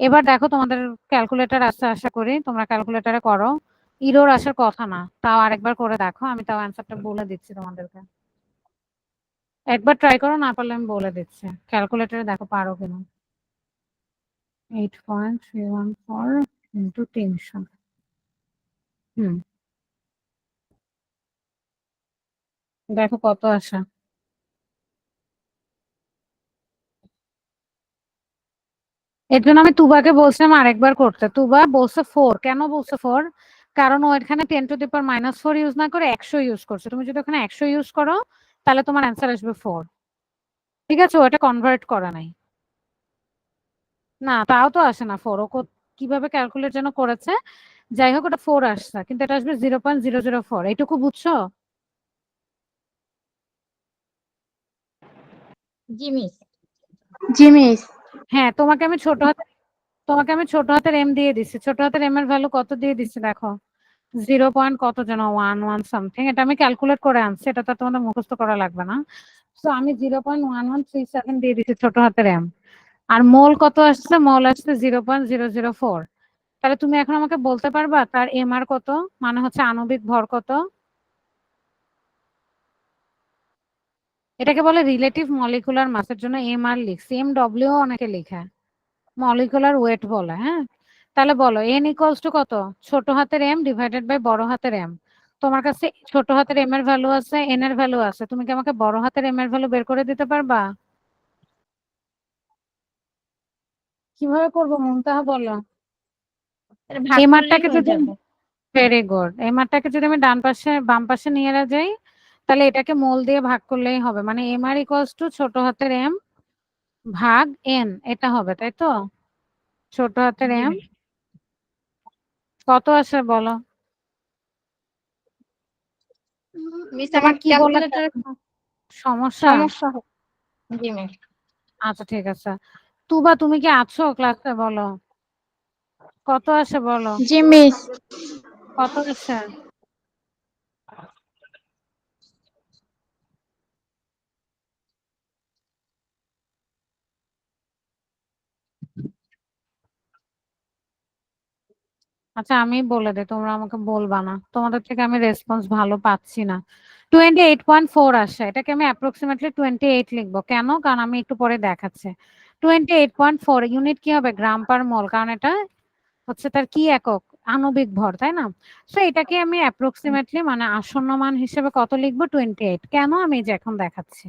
এবার দেখো তোমাদের ক্যালকুলেটর আসছে, আশা করি তোমরা ক্যালকুলেটরে করো। ইরোর আসার কথা না, তাও আরেকবার করে দেখো, আমি তাও অ্যান্সারটা বলে দিচ্ছি তোমাদেরকে। একবার ট্রাই করো, না পারলে আমি বলে দিচ্ছি। ক্যালকুলেটরে দেখো পারো কিনা। 8.314 ইন্টু 300। হুম, দেখো কত আসে। এর জন্য আমি তুবাকে বলছিলাম আরেকবার করতে। তুবা বলছে 4। কেন বলছে 4? কারণ ও এখানে 10⁻⁴ ইউজ না করে 100 ইউজ করছে। তুমি যদি ওখানে 100 ইউজ করো তাহলে তোমার অ্যান্সার আসবে 4। ঠিক আছে, ওটা কনভার্ট করা নাই। না, তাও তো আসে না 4। ও কিভাবে ক্যালকুলেট যেন করেছে, যাই হোক ওটা 4 আসছে, কিন্তু এটা আসবে 0.004। এইটুকু বুঝছো? জি মিস। জি মিস। হ্যাঁ, তোমাকে আমি ছোট হাতের এম দিয়ে দিচ্ছি। ছোট হাতের এম এর ভ্যালু কত দিয়ে দিচ্ছি দেখো, 0. কত যেন 11 সামথিং। এটা আমি ক্যালকুলেট করে আনছি, এটা তো তোমাদের মুখস্থ করা লাগবে না। তো আমি 0.1137 দিয়ে দিচ্ছি ছোট হাতের এম। আর মোল কত আসছে? মোল আসছে 0.004। তাহলে তুমি এখন আমাকে বলতে পারবা তার এম আর কত, মানে হচ্ছে আণবিক ভর কত? এটাকে বলে রিলেটিভ মলিকুলার মাসের জন্য এম আর লিখছি, এম ডব্লিউ অনেকে লিখে, মলিকুলার ওয়েট বলে। হ্যাঁ, তাহলে বলো এন ইকুয়ালস টু কত? ছোট হাতের এম ডিভাইডেড বাই বড় হাতের এম। তোমার কাছে ছোট হাতের এম এর ভ্যালু আছে, এন এর ভ্যালু আছে, তুমি কি আমাকে বড় হাতের এম এর ভ্যালু বের করে দিতে পারবা? কিভাবে করবো মুনতাহা, বলো। এটা ভাগ এম করলেই আরটাকে হয়ে যদি, যাবে। ভেরি গুড, এম আরটাকে যদি আমি ডান পাশে বাম পাশে নিয়ে যাই, তাহলে এটাকে মোল দিয়ে ভাগ করলেই হবে, মানে এম আর ইকুয়ালস টু ছোট হাতের এম ভাগ এন, এটা হবে, তাই তো? ছোট হাতের জি এম মিস। কত আসে বলো? মিস তোমার আমার কি বলে ক্যালকুলেটর সমস্যা? সমস্যা জি মিস। আচ্ছা ঠিক আছে। তুবা তুমি কি আছো ক্লাসে? বলো কত আসে, বলো জি মিস। কত আসে। আচ্ছা আমি বলে দিই, তোমরা আমাকে বলবা না, তোমাদের থেকে আমি রেসপন্স ভালো পাচ্ছি না। 28.4 আসে, এটাকে আমি অ্যাপ্রক্সিমেটলি 28 লিখবো। কেন? কারণ আমি একটু পরে দেখাচ্ছি। 28.4 ইউনিট কি হবে? গ্রাম পার মোল, কারণ এটা হচ্ছে তার কি একক, আণবিক ভর, তাই না? তো এটাকে আমি অ্যাপ্রক্সিমেটলি মানে আসন্ন মান হিসেবে কত লিখবো? 28। কেন? আমি যে এখন দেখাচ্ছি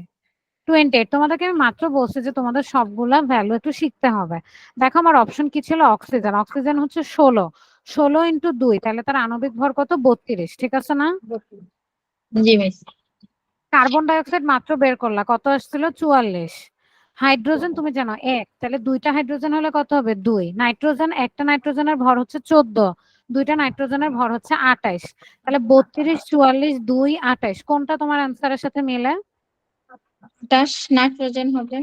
28। তোমাদেরকে আমি মাত্র বলছি যে তোমাদের সবগুলা ভ্যালু একটু শিখতে হবে। দেখো আমার অপশন কি ছিল? অক্সিজেন। অক্সিজেন হচ্ছে 16। 16 × 2, তাহলে তার আণবিক ভর কত? 32। ঠিক আছে না? জি মিস। কার্বন ডাই অক্সাইড মাত্র বের করলা, কত আসছিল? 44। হাইড্রোজেন তুমি জানো 1, তাহলে দুইটা হাইড্রোজেন হলে কত হবে? 2। নাইট্রোজেন, একটা নাইট্রোজেনের ভর হচ্ছে 14, দুইটা নাইট্রোজেনের ভর হচ্ছে 28। তাহলে 32, 44, 2, 28 কোনটা তোমার অ্যান্সারের সাথে মিলে? দাস নাইট্রোজেন হবে।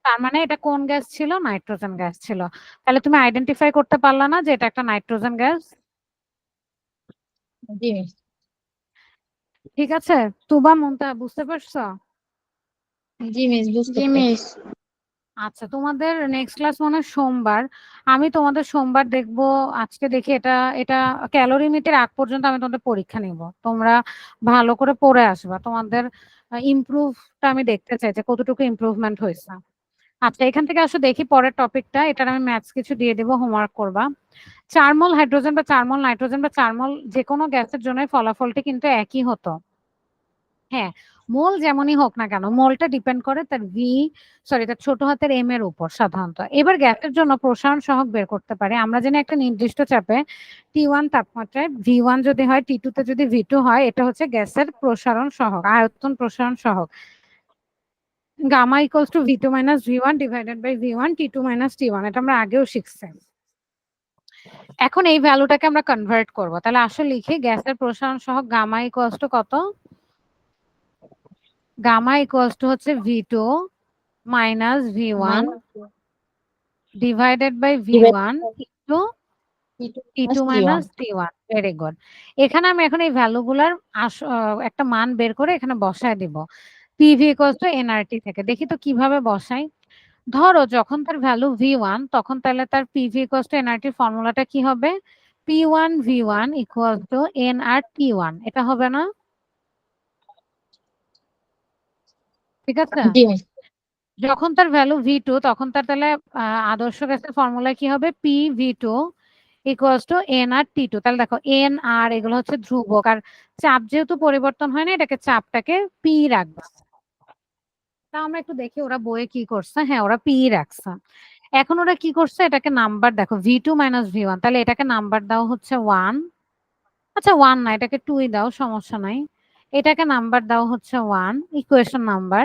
তার মানে এটা কোন গ্যাস ছিল? নাইট্রোজেন গ্যাস ছিল। তাহলে তুমি আইডেন্টিফাই করতে পারলা না যে এটা একটা নাইট্রোজেন গ্যাস? জি মিস। ঠিক আছে, তুবা মুনতাহা বুঝতে পারছো? জি মিস বুঝতে জি পেরেছি। মিস। আচ্ছা, তোমাদের নেক্সট ক্লাস মানে সোমবার। আমি তোমাদের সোমবার দেখবো। আজকে দেখি এটা এটা ক্যালোরিমিটার আগ পর্যন্ত আমি তোমাদের পরীক্ষা নিব। তোমরা ভালো করে পড়ে আসবা, তোমাদের ইমপ্রুভটা আমি দেখতে চাই যে কতটুকু ইমপ্রুভমেন্ট হয়েছে। আচ্ছা, এখান থেকে আসো দেখি পরের টপিকটা, এটার আমি ম্যাথস কিছু দিয়ে দেবো, হোমওয়ার্ক করবা। 4 মোল হাইড্রোজেন বা 4 মোল নাইট্রোজেন বা 4 মোল যে কোনো গ্যাসের জন্য ফলাফলটি কিন্তু একই হতো। হ্যাঁ, মোল যেমনই হোক না কেন, মোলটা ডিপেন্ড করে তার তার ছোট হাতের এম এর উপর সাধারণত। এবার গ্যাসের জন্য প্রসারণ সহগ বের করতে পারে। আমরা জানি একটা নির্দিষ্ট চাপে T1 তাপমাত্রায় V1 যদি হয়, T2 তে যদি V2 হয়, এটা হচ্ছে গ্যাসের প্রসারণ সহগ, আয়তন প্রসারণ সহগ। Gamma equals to V2 minus V1 divided by V1 T2 minus T1, এটা আমরা আগেও শিখছি। এখন এই ভ্যালুটাকে আমরা কনভার্ট করব, তাহলে আসলে লিখি গ্যাসের প্রসারণ সহগ গামা ইকুয়ালস টু কত? গামা ইকুয়ালস টু হচ্ছে V2 minus V1 divided by V1 into T2 minus T1। Very good. এখানে আমি এখন এই ভ্যালুগুলার একটা মান বের করে এখানে বসায় দিব। PV ইকুয়ালস টু nRT থেকে। দেখি তো কিভাবে বসাই। ধরো যখন তার ভ্যালু V1, তখন তাহলে তার PV ইকুয়ালস টু nRT ফর্মুলাটা কি হবে? P1 V1 equals to nRT1, এটা হবে না? ঠিক আছে। জি মিস। যখন তার ভ্যালু V2, তখন তার তাহলে আদর্শ গ্যাসের ফর্মুলা কি হবে? PV2 equals to nRT2। তাহলে দেখো n আর এগুলো হচ্ছে ধ্রুবক, আর চাপ যেহেতু পরিবর্তন হয় না, এটাকে চাপটাকে P রাখবা। তা আমরা একটু দেখি ওরা বইয়ে কি করছে। হ্যাঁ, ওরা P রাখছে। এখন ওরা কি করছে, এটাকে নাম্বার দেখো v2 মাইনাস v1, তাহলে এটাকে নাম্বার দাও হচ্ছে 1। আচ্ছা 1 না, এটাকে 2ই দাও, সমস্যা নাই। এটাকে নাম্বার দাও হচ্ছে 1, ইকুয়েশন নাম্বার।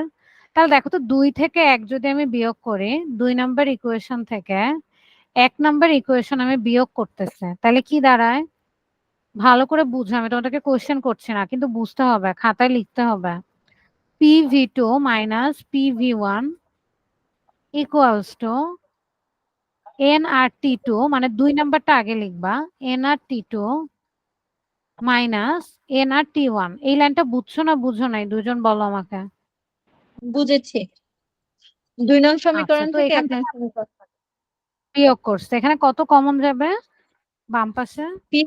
তাহলে দেখো তো 2 থেকে 1 যদি আমি বিয়োগ করি, 2 নাম্বার ইকুয়েশন থেকে 1 নাম্বার ইকুয়েশন আমি বিয়োগ করতেছে, তাহলে কি দাঁড়ায়? ভালো করে বুঝো, আমি তোমাদেরকে কোয়েশ্চেন করছি না, কিন্তু বুঝতে হবে, খাতায় লিখতে হবে। pv2 minus pv1 equals to nrt2, মানে 2 নাম্বারটা আগে লিখবা, nrt2 মাইনাস nrt1। এই লাইনটা বুঝছো না বুঝো নাই, দুজন বলো আমাকে। বুঝেছি। 2 নং আচ্ছা, সমীকরণ তো থেকে এখান 1 নং থেকে সমীকরণ। বিয়োগ করছে, এখানে কত কমন যাবে বাম পাশে? পি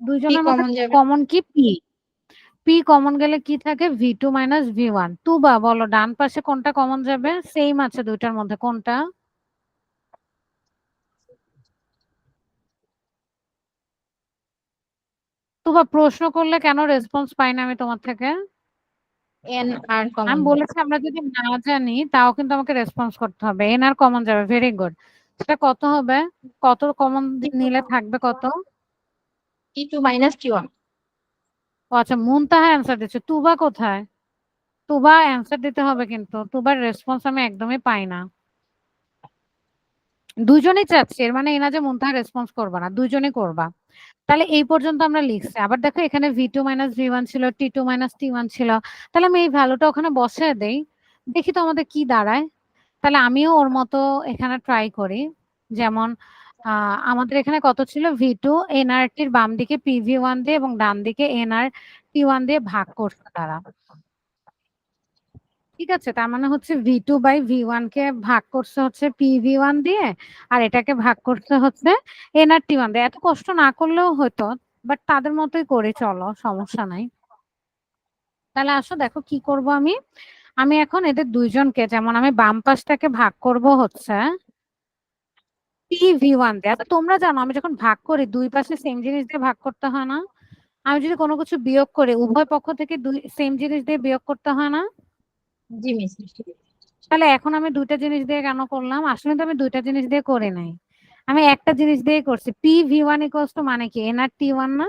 দুইজনের মধ্যে কমন যাবে। কমন কি? পি। পি কমন গেলে কি থাকে? v2 minus v1। তুবা বলো ডান পাশে কোনটা কমন যাবে? সেম আছে দুইটার মধ্যে, কোনটা? তুবা প্রশ্ন করলে কেন রেসপন্স পাই না আমি তোমার থেকে? এন আর কমন আমি যাবে। বলেছি আমরা যদি না জানি তাও কিন্তু আমাকে রেসপন্স করতে হবে। এন আর কমন যাবে, ভেরি গুড। সেটা কত হবে? কত কমন নিলে থাকবে কত? টি2 মাইনাস টি1। ও আচ্ছা, মুনতাহা অ্যান্সার দিচ্ছে, তুবা কোথায়? তুবা অ্যান্সার দিতে হবে, কিন্তু তুবার রেসপন্স আমি একদমই পাই না। দুজনেই চাচ্ছি, এর মানে এই না যে মুনতাহা রেসপন্স করবা না, দুজনেই করবা। তাহলে এই পর্যন্ত আমরা লিখছি। আবার দেখো এখানে v2 মাইনাস v1 ছিল, t2 মাইনাস t1 ছিল। তাহলে আমি এই ভ্যালুটা ওখানে বসায় দেই, দেখি তো আমাদের কি দাঁড়ায়। তাহলে আমিও ওর মতো এখানে ট্রাই করি। যেমন আমাদের এখানে কত ছিল? v2 nrt-র বাম দিকে pv1 দিয়ে এবং ডান দিকে nrt1 দিয়ে ভাগ করছে তারা। ঠিক আছে, তার মানে হচ্ছে v2 বাই v1 কে ভাগ করছে হচ্ছে pv1 দিয়ে, আর এটাকে ভাগ করছে হচ্ছে nrt1 দিয়ে। এত কষ্ট না করলেও হতো, বাট তাদের মতোই করে, চলো সমস্যা নাই। তাহলে আসো দেখো কি করব আমি। আমি এখন এদের দুইজনকে, যেমন আমি বাম পাশটাকে ভাগ করব হচ্ছে pv1 দিয়ে। আচ্ছা তোমরা জানো আমি যখন ভাগ করি দুই পাশে সেম জিনিস দিয়ে ভাগ করতে হয় না? আমি যদি কোনো কিছু বিয়োগ করি উভয় পক্ষ থেকে দুই সেম জিনিস দিয়ে বিয়োগ করতে হয় না? জি মিস। তাহলে এখন আমি দুইটা জিনিস দিয়ে কেন করলাম? আসলে তো আমি দুইটা জিনিস দিয়ে করি নাই, আমি একটা জিনিস দিয়ে করছি। pv1 ইকুয়ালস টু মানে কি? nrt1 না?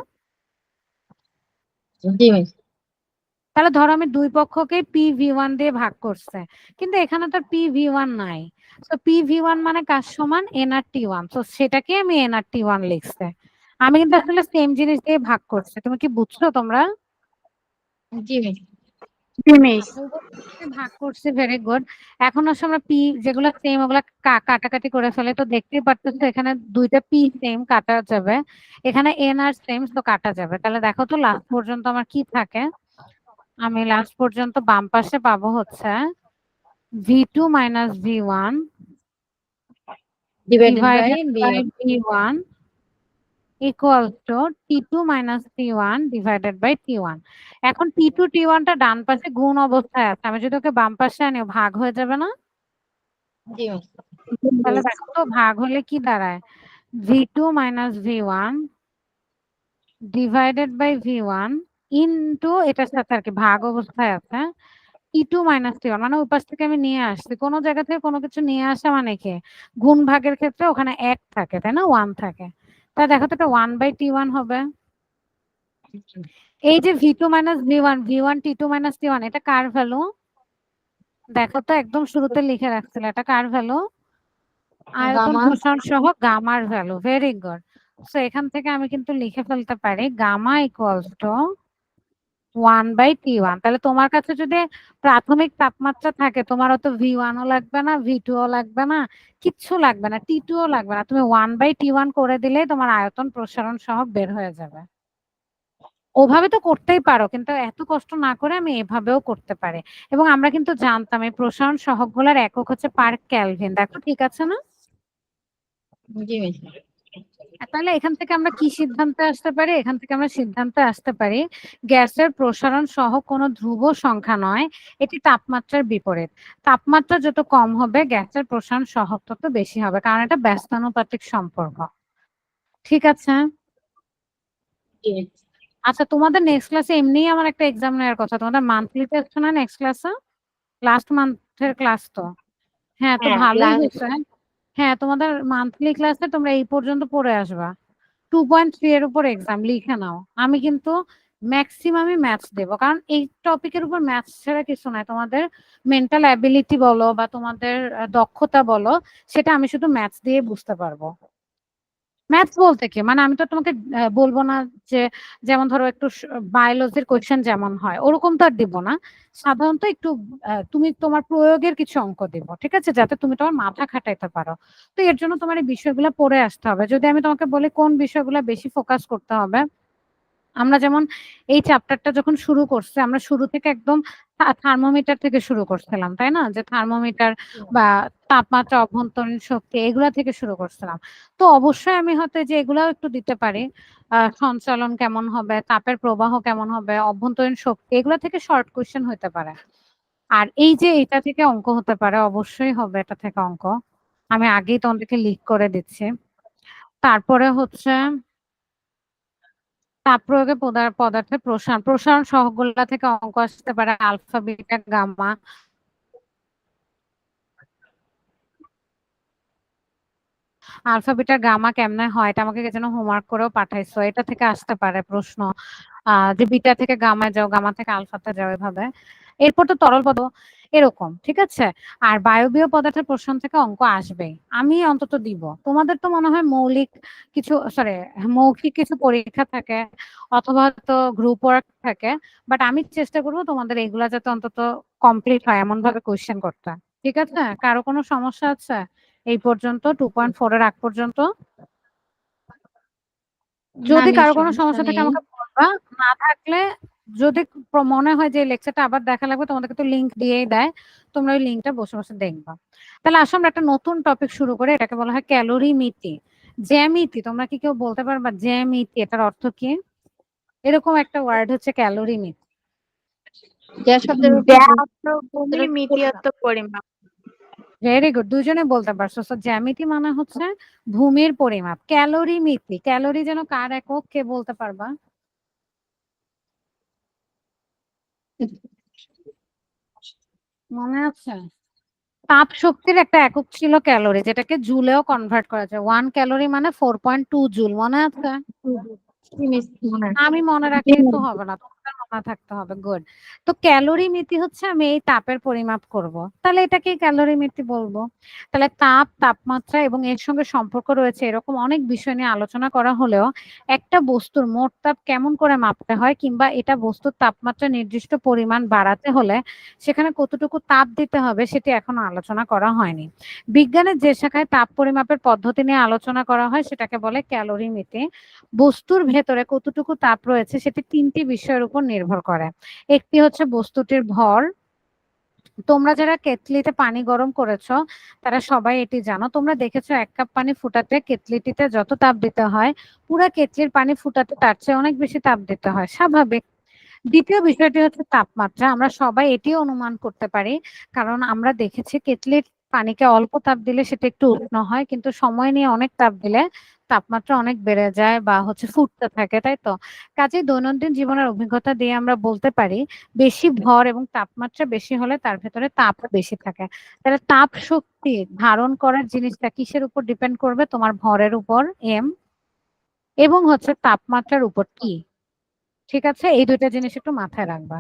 জি মিস। তাহলে ধরো আমি দুই পক্ষকে pv1 দিয়ে ভাগ করছে, কিন্তু এখানে তো pv1 নাই। তো pv1 মানে কার সমান? nrt1। তো সেটাকে আমি nrt1 লিখছে। আমি কিন্তু আসলে সেম জিনিস দিয়ে ভাগ করছি, তুমি কি বুঝছো তোমরা? জি মিস। মিস। ভাগ করছি, ভেরি গুড। এখন আসলে আমরা পি যেগুলো সেম ওগুলা কাটাকাটি করে ফেলে, তো দেখতেই পারতেছো এখানে দুইটা পি সেম কাটা যাবে, এখানে এন আর সেম, তো কাটা যাবে। তাহলে দেখো তো লাস্ট পর্যন্ত আমার কি থাকে। আমি লাস্ট পর্যন্ত বাম পাশে পাবো হচ্ছে v2 minus v1 divided by divided B. By v1 equals to t2 minus t1 divided by t1। এখন t2 t1 টা ডান পাশে গুণ অবস্থায় আছে, আমি যদি ওকে বাম পাশে আনি ও ভাগ হয়ে যাবে না? জি মিস। তাহলে দেখো তো ভাগ হলে কি দাঁড়ায়? v2 minus v1 divided by v1 into এটার সাথে আর কি ভাগ অবস্থায় আছে t2 minus t1, মানে ওই পাশ থেকে আমি নিয়ে আসছি। কোনো জায়গা থেকে কোনো কিছু নিয়ে আসা মানে কি? গুণ ভাগের ক্ষেত্রে ওখানে এক থাকে, তাই না? 1 থাকে। তা দেখো তো এটা 1 বাই t1 হবে। এই যে v2 minus v1, v1 t2 minus t1, এটা কার ভ্যালু? দেখো তো একদম শুরুতে লিখে রাখছিল, এটা কার ভ্যালু? আয়তন গামা। প্রসারণ সহ গামার ভ্যালু, ভেরি গুড। সো এখান থেকে আমি কিন্তু লিখে ফেলতে পারি gamma equals two 1 by t1। তাহলে তোমার কাছে যদি প্রাথমিক তাপমাত্রা থাকে, তোমার অত v1 ও লাগবে না, v2 ও লাগবে না, কিচ্ছু লাগবে না, t2 ও লাগবে না, তুমি 1 বাই t1 করে দিলেই তোমার আয়তন প্রসারণ সহ বের হয়ে যাবে। ওভাবে তো করতেই পারো, কিন্তু এত কষ্ট না করে আমি এভাবেও করতে পারি। এবং আমরা কিন্তু জানতাম এই প্রসারণ সহগগুলোর একক হচ্ছে পার কেলভিন, দেখো ঠিক আছে না? জি মিস। তাহলে এখান থেকে আমরা কি সিদ্ধান্তে আসতে পারি? এখান থেকে আমরা সিদ্ধান্তে আসতে পারি গ্যাসের প্রসারণ সহ কোনো ধ্রুব সংখ্যা নয়, এটি তাপমাত্রার বিপরীত। তাপমাত্রা যত কম হবে গ্যাসের প্রসারণ সহগ তত বেশি হবে, কারণ এটা ব্যস্তানুপাতিক সম্পর্ক। ঠিক আছে। জি মিস। আচ্ছা তোমাদের নেক্সট ক্লাসে এমনিই আমার একটা এক্সাম নেওয়ার কথা, তোমাদের মান্থলি টেস্ট না নেক্সট ক্লাসে? লাস্ট মান্থের ক্লাস তো। হ্যাঁ, তো হ্যাঁ ভালোই হয়েছে। হ্যাঁ, তোমাদের মান্থলি ক্লাসে তোমরা এই পর্যন্ত পড়ে আসবা। 2.3 এর উপর এক্সাম লিখে নাও। আমি কিন্তু ম্যাক্সিমামই ম্যাথস দেব, কারণ এই টপিকের উপর ম্যাথস ছাড়া কিছু নাই। তোমাদের মেন্টাল অ্যাবিলিটি বলো বা তোমাদের দক্ষতা বলো, সেটা আমি শুধু ম্যাথস দিয়ে বুঝতে পারবো। ম্যাথস বলতে কি, মানে আমি তো তোমাকে বলবো না যে যেমন ধরো একটু বায়োলজির কোয়েশ্চেন যেমন হয় ওরকম তো আর দিব না। সাধারণত একটু তুমি তোমার প্রয়োগের কিছু অঙ্ক দিব, ঠিক আছে, যাতে তুমি তোমার মাথা খাটাইতে পারো। তো এর জন্য তোমার এই বিষয়গুলো পড়ে আসতে হবে। যদি আমি তোমাকে বলি কোন বিষয়গুলো বেশি ফোকাস করতে হবে, আমরা যেমন এই চ্যাপ্টারটা যখন শুরু করছি আমরা শুরু থেকে একদম থার্মোমিটার থেকে শুরু করছিলাম, তাই না? যে থার্মোমিটার বা তাপমাত্রা, অভ্যন্তরীণ শক্তি, এগুলা থেকে শুরু করছিলাম। তো অবশ্যই আমি হয়তো যে এগুলাও একটু দিতে পারি, সঞ্চালন কেমন হবে, তাপের প্রবাহ কেমন হবে, অভ্যন্তরীণ শক্তি, এগুলা থেকে শর্ট কোয়েশ্চেন হতে পারে। আর এই যে এটা থেকে অঙ্ক হতে পারে, অবশ্যই হবে এটা থেকে অঙ্ক। আমি আগেই তোমাদেরকে লিক করে দিচ্ছি। তারপরে হচ্ছে তাপ প্রয়োগে পদার্থের প্রসারণ প্রসারণ সহগগুলা থেকে অঙ্ক আসতে পারে, alpha, beta, gamma. Alpha, beta, gamma কেমনে হয় এটা আমাকে কে যেন হোমওয়ার্ক করেও পাঠাইছো, এটা থেকে আসতে পারে প্রশ্ন। যে বিটা থেকে গামা যাও, গামা থেকে আলফাতে যাও, এভাবে। এরপর তো তরল পদার্থ, এরকম, ঠিক আছে। আর বায়বীয় পদার্থের প্রশ্ন থেকে অঙ্ক আসবেই, আমি অন্তত দিব। তোমাদের তো মনে হয় মৌলিক কিছু, সরি, মৌখিক কিছু পরীক্ষা থাকে, অথবা তো গ্রুপ ওয়ার্ক থাকে। বাট আমি চেষ্টা করবো তোমাদের এগুলা যাতে অন্তত কমপ্লিট হয় এমন ভাবে কোয়েশ্চেন করতে। ঠিক আছে, কারো কোনো সমস্যা আছে এই পর্যন্ত 2.4 এর আগ পর্যন্ত? না যদি মিস, কারো কোনো সমস্যা সমস্যা থাকে নেই। আমাকে বলবা। না থাকলে যদি মনে হয় যে লেকচারটা আবার দেখা লাগবে, তোমাদেরকে তো লিংক দিয়েই দেয়, তোমরা ওই লিংকটা বসে বসে দেখবা। তাহলে আসো আমরা একটা নতুন টপিক শুরু করে, এটাকে বলা হয় ক্যালোরিমিতি। জ্যামিতি, তোমরা কি কেউ বলতে পারবা জ্যামিতি এটার অর্থ কি? এরকম একটা ওয়ার্ড হচ্ছে ক্যালোরিমিতি। যা শব্দের অর্থ ব্যাপ্ত ভূমি মিতিয়ত পরিমাপ। ভেরি গুড, দুজনে বলতে পারছো। সো জ্যামিতি মানে হচ্ছে ভূমির পরিমাপ। ক্যালোরিমিতি, ক্যালোরি যেন কার একক, কে বলতে পারবা? মনে আছে? তাপ শক্তির একটা একক ছিল ক্যালোরি, যেটাকে জুলেও কনভার্ট করা যায়। 1 ক্যালোরি মানে 4.2 জুল, মনে আছে? জি মিস, মনে আছে। আমি মনে রাখলেই তো হবে না, তোমার মনে থাকতে হবে। গুড। তো ক্যালোরিমিতি হচ্ছে আমি এই তাপের পরিমাপ করব, তাহলে এটাকে ক্যালোরিমিতি বলবো। তাহলে তাপ, তাপমাত্রা এবং এর সঙ্গে সম্পর্ক রয়েছে এরকম অনেক বিষয় নিয়ে আলোচনা করা হলেও একটা বস্তুর মোট তাপ কেমন করে মাপতে হয়, কিংবা এটা বস্তুর তাপমাত্রা নির্দিষ্ট পরিমাণ বাড়াতে হলে সেখানে কতটুকু তাপ দিতে হবে সেটি এখনো আলোচনা করা হয়নি। বিজ্ঞানের যে শাখায় তাপ পরিমাপের পদ্ধতি নিয়ে আলোচনা করা হয় সেটাকে বলে ক্যালোরিমিতি। বস্তুর ভেতরে কতটুকু তাপ রয়েছে সেটি 3টি বিষয়ের উপর নির্ভর করে। একটি হচ্ছে বস্তুটির ভর। তোমরা যারা কেটলিতে পানি গরম করেছো তারা সবাই এটি জানো। তোমরা দেখেছো 1 কাপ পানি ফুটাতে কেটলিটিতে যত তাপ দিতে হয়, পুরা কেটলির পানি ফুটাতে তার চেয়ে অনেক বেশি তাপ দিতে হয়, স্বাভাবিক। দ্বিতীয় বিষয়টি হচ্ছে তাপমাত্রা। আমরা সবাই এটিও অনুমান করতে পারি, কারণ আমরা দেখেছি কেটলির পানিকে অল্প তাপ দিলে সেটা একটু উষ্ণ হয়, কিন্তু সময় নিয়ে অনেক তাপ দিলে তাপমাত্রা অনেক বেড়ে যায় বা হচ্ছে ফুটতে থাকে, তাই তো? কাজেই দৈনন্দিন জীবনের অভিজ্ঞতা দিয়ে আমরা বলতে পারি বেশি ভর এবং তাপমাত্রা বেশি হলে তার ভেতরে তাপও বেশি থাকে। তাহলে তাপ শক্তি ধারণ করার জিনিসটা কিসের উপর ডিপেন্ড করবে? তোমার ভরের উপর, এম, এবং হচ্ছে তাপমাত্রার উপর, টি। ঠিক আছে, এই দুইটা জিনিস একটু মাথায় রাখবা।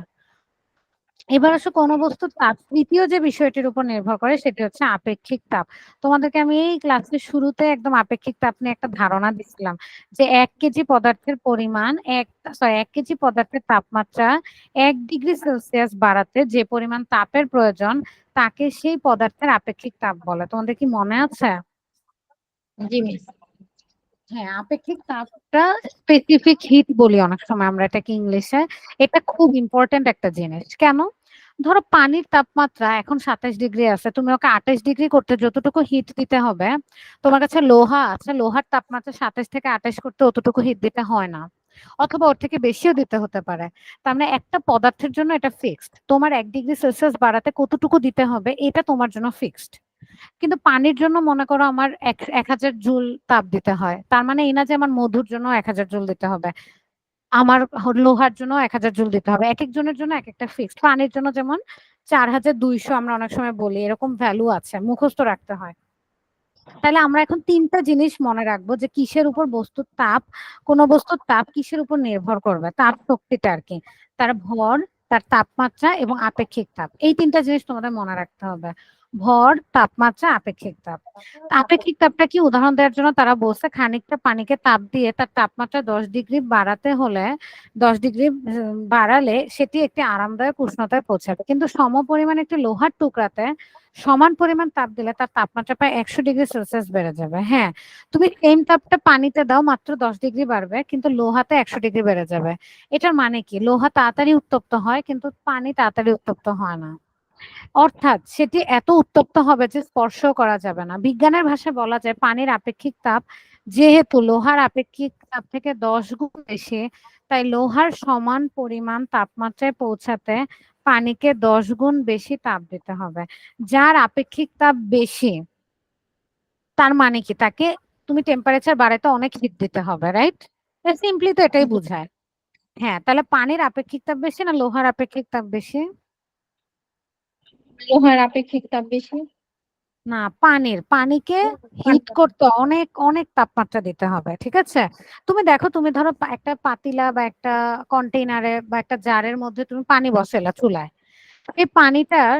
এবার আসো কোন বস্তুর তাপ তৃতীয় যে বিষয়টির উপর নির্ভর করে সেটি হচ্ছে আপেক্ষিক তাপ। তোমাদেরকে আমি এই ক্লাসের শুরুতে একদম আপেক্ষিক তাপ নিয়ে একটা ধারণা দিচ্ছিলাম, যে 1 কেজি পদার্থের পরিমাণ, 1 কেজি পদার্থের তাপমাত্রা 1 ডিগ্রি সেলসিয়াস বাড়াতে যে পরিমাণ তাপের প্রয়োজন তাকে সেই পদার্থের আপেক্ষিক তাপ বলে। তোমাদের কি মনে আছে? জি মিস। হ্যাঁ, আপেক্ষিক তাপটা স্পেসিফিক হিট বলি অনেক সময় আমরা এটাকে ইংলিশে। এটা খুব ইম্পর্টেন্ট একটা জিনিস। কেন? ধরো পানির তাপমাত্রা এখন 27 ডিগ্রি আছে, তুমি ওকে 28 ডিগ্রি করতে যতটুকু হিট দিতে হবে, তোমার কাছে লোহা আছে, লোহার তাপমাত্রা 27 থেকে 28 করতে অতটুকু হিট দিতে হয় না, অথবা ওর থেকে বেশিও দিতে হতে পারে। তার মানে একটা পদার্থের জন্য এটা ফিক্সড, তোমার 1 ডিগ্রি সেলসিয়াস বাড়াতে কতটুকু দিতে হবে এটা তোমার জন্য ফিক্সড। কিন্তু পানির জন্য মনে করো আমার 1000 জুল তাপ দিতে হয়, তার মানে এই না যে আমার মধুর জন্য 1000 জুল দিতে হবে, আমার লোহার জন্য 1000 জুল দিতে হবে। এক একজনের জন্য এক একটা ফিক্সড। পানির জন্য যেমন 4200 আমরা অনেক সময় বলি, এরকম ভ্যালু আছে, মুখস্থ রাখতে হয়। তাহলে আমরা এখন ৩টা জিনিস মনে রাখবো যে কিসের উপর বস্তুর তাপ, কোন বস্তুর তাপ কিসের উপর নির্ভর করবে, তাপ শক্তিটা আর কি, তার ভর, তার তাপমাত্রা এবং আপেক্ষিক তাপ। এই ৩টা জিনিস তোমাদের মনে রাখতে হবে, ভর, তাপমাত্রা, আপেক্ষিক তাপ। আপেক্ষিক তাপটা কি, উদাহরণ দেওয়ার জন্য তারা বলছে খানিকটা পানিকে তাপ দিয়ে তার তাপমাত্রা 10 ডিগ্রি বাড়াতে হলে 10 ডিগ্রি বাড়ালে সেটি একটি আরামদায়ক উষ্ণতায় পৌঁছাবে, কিন্তু সমপরিমাণ একটি লোহার টুকরাতে সমান পরিমাণ তাপ দিলে তার তাপমাত্রা প্রায় 100 ডিগ্রি সেলসিয়াস বেড়ে যাবে। হ্যাঁ, তুমি সেম তাপটা পানিতে দাও, মাত্র 10 ডিগ্রি বাড়বে, কিন্তু লোহাতে 100 ডিগ্রি বেড়ে যাবে। এটার মানে কি, লোহা তাড়াতাড়ি উত্তপ্ত হয় কিন্তু পানি তাড়াতাড়ি উত্তপ্ত হয় না, অর্থাৎ সেটি এত উত্তপ্ত হবে যে স্পর্শ করা যাবে না। বিজ্ঞানের ভাষায় বলা যায় পানির আপেক্ষিক তাপ যেহেতু লোহার আপেক্ষিক তাপ থেকে 10 গুণ বেশি, তাই লোহার সমান পরিমাণ তাপমাত্রায় পৌঁছাতে পানিকে 10 গুণ বেশি তাপ দিতে হবে। যার আপেক্ষিক তাপ বেশি তার মানে কি, তাকে তুমি টেম্পারেচার বাড়াইতে অনেক হিট দিতে হবে, রাইট? সিম্পলি তো এটাই বোঝায়। হ্যাঁ, তাহলে পানির আপেক্ষিক তাপ বেশি না লোহার আপেক্ষিক তাপ বেশি? লোহার আপেক্ষিক তাপ বেশি। না, পানিকে হিট করতে অনেক অনেক তাপমাত্রা দিতে হবে, ঠিক আছে? তুমি দেখো, তুমি ধরো একটা পাতিলা বা একটা কন্টেইনারে বা একটা জারের মধ্যে তুমি পানি বসাইলা চুলায়, এই পানিটার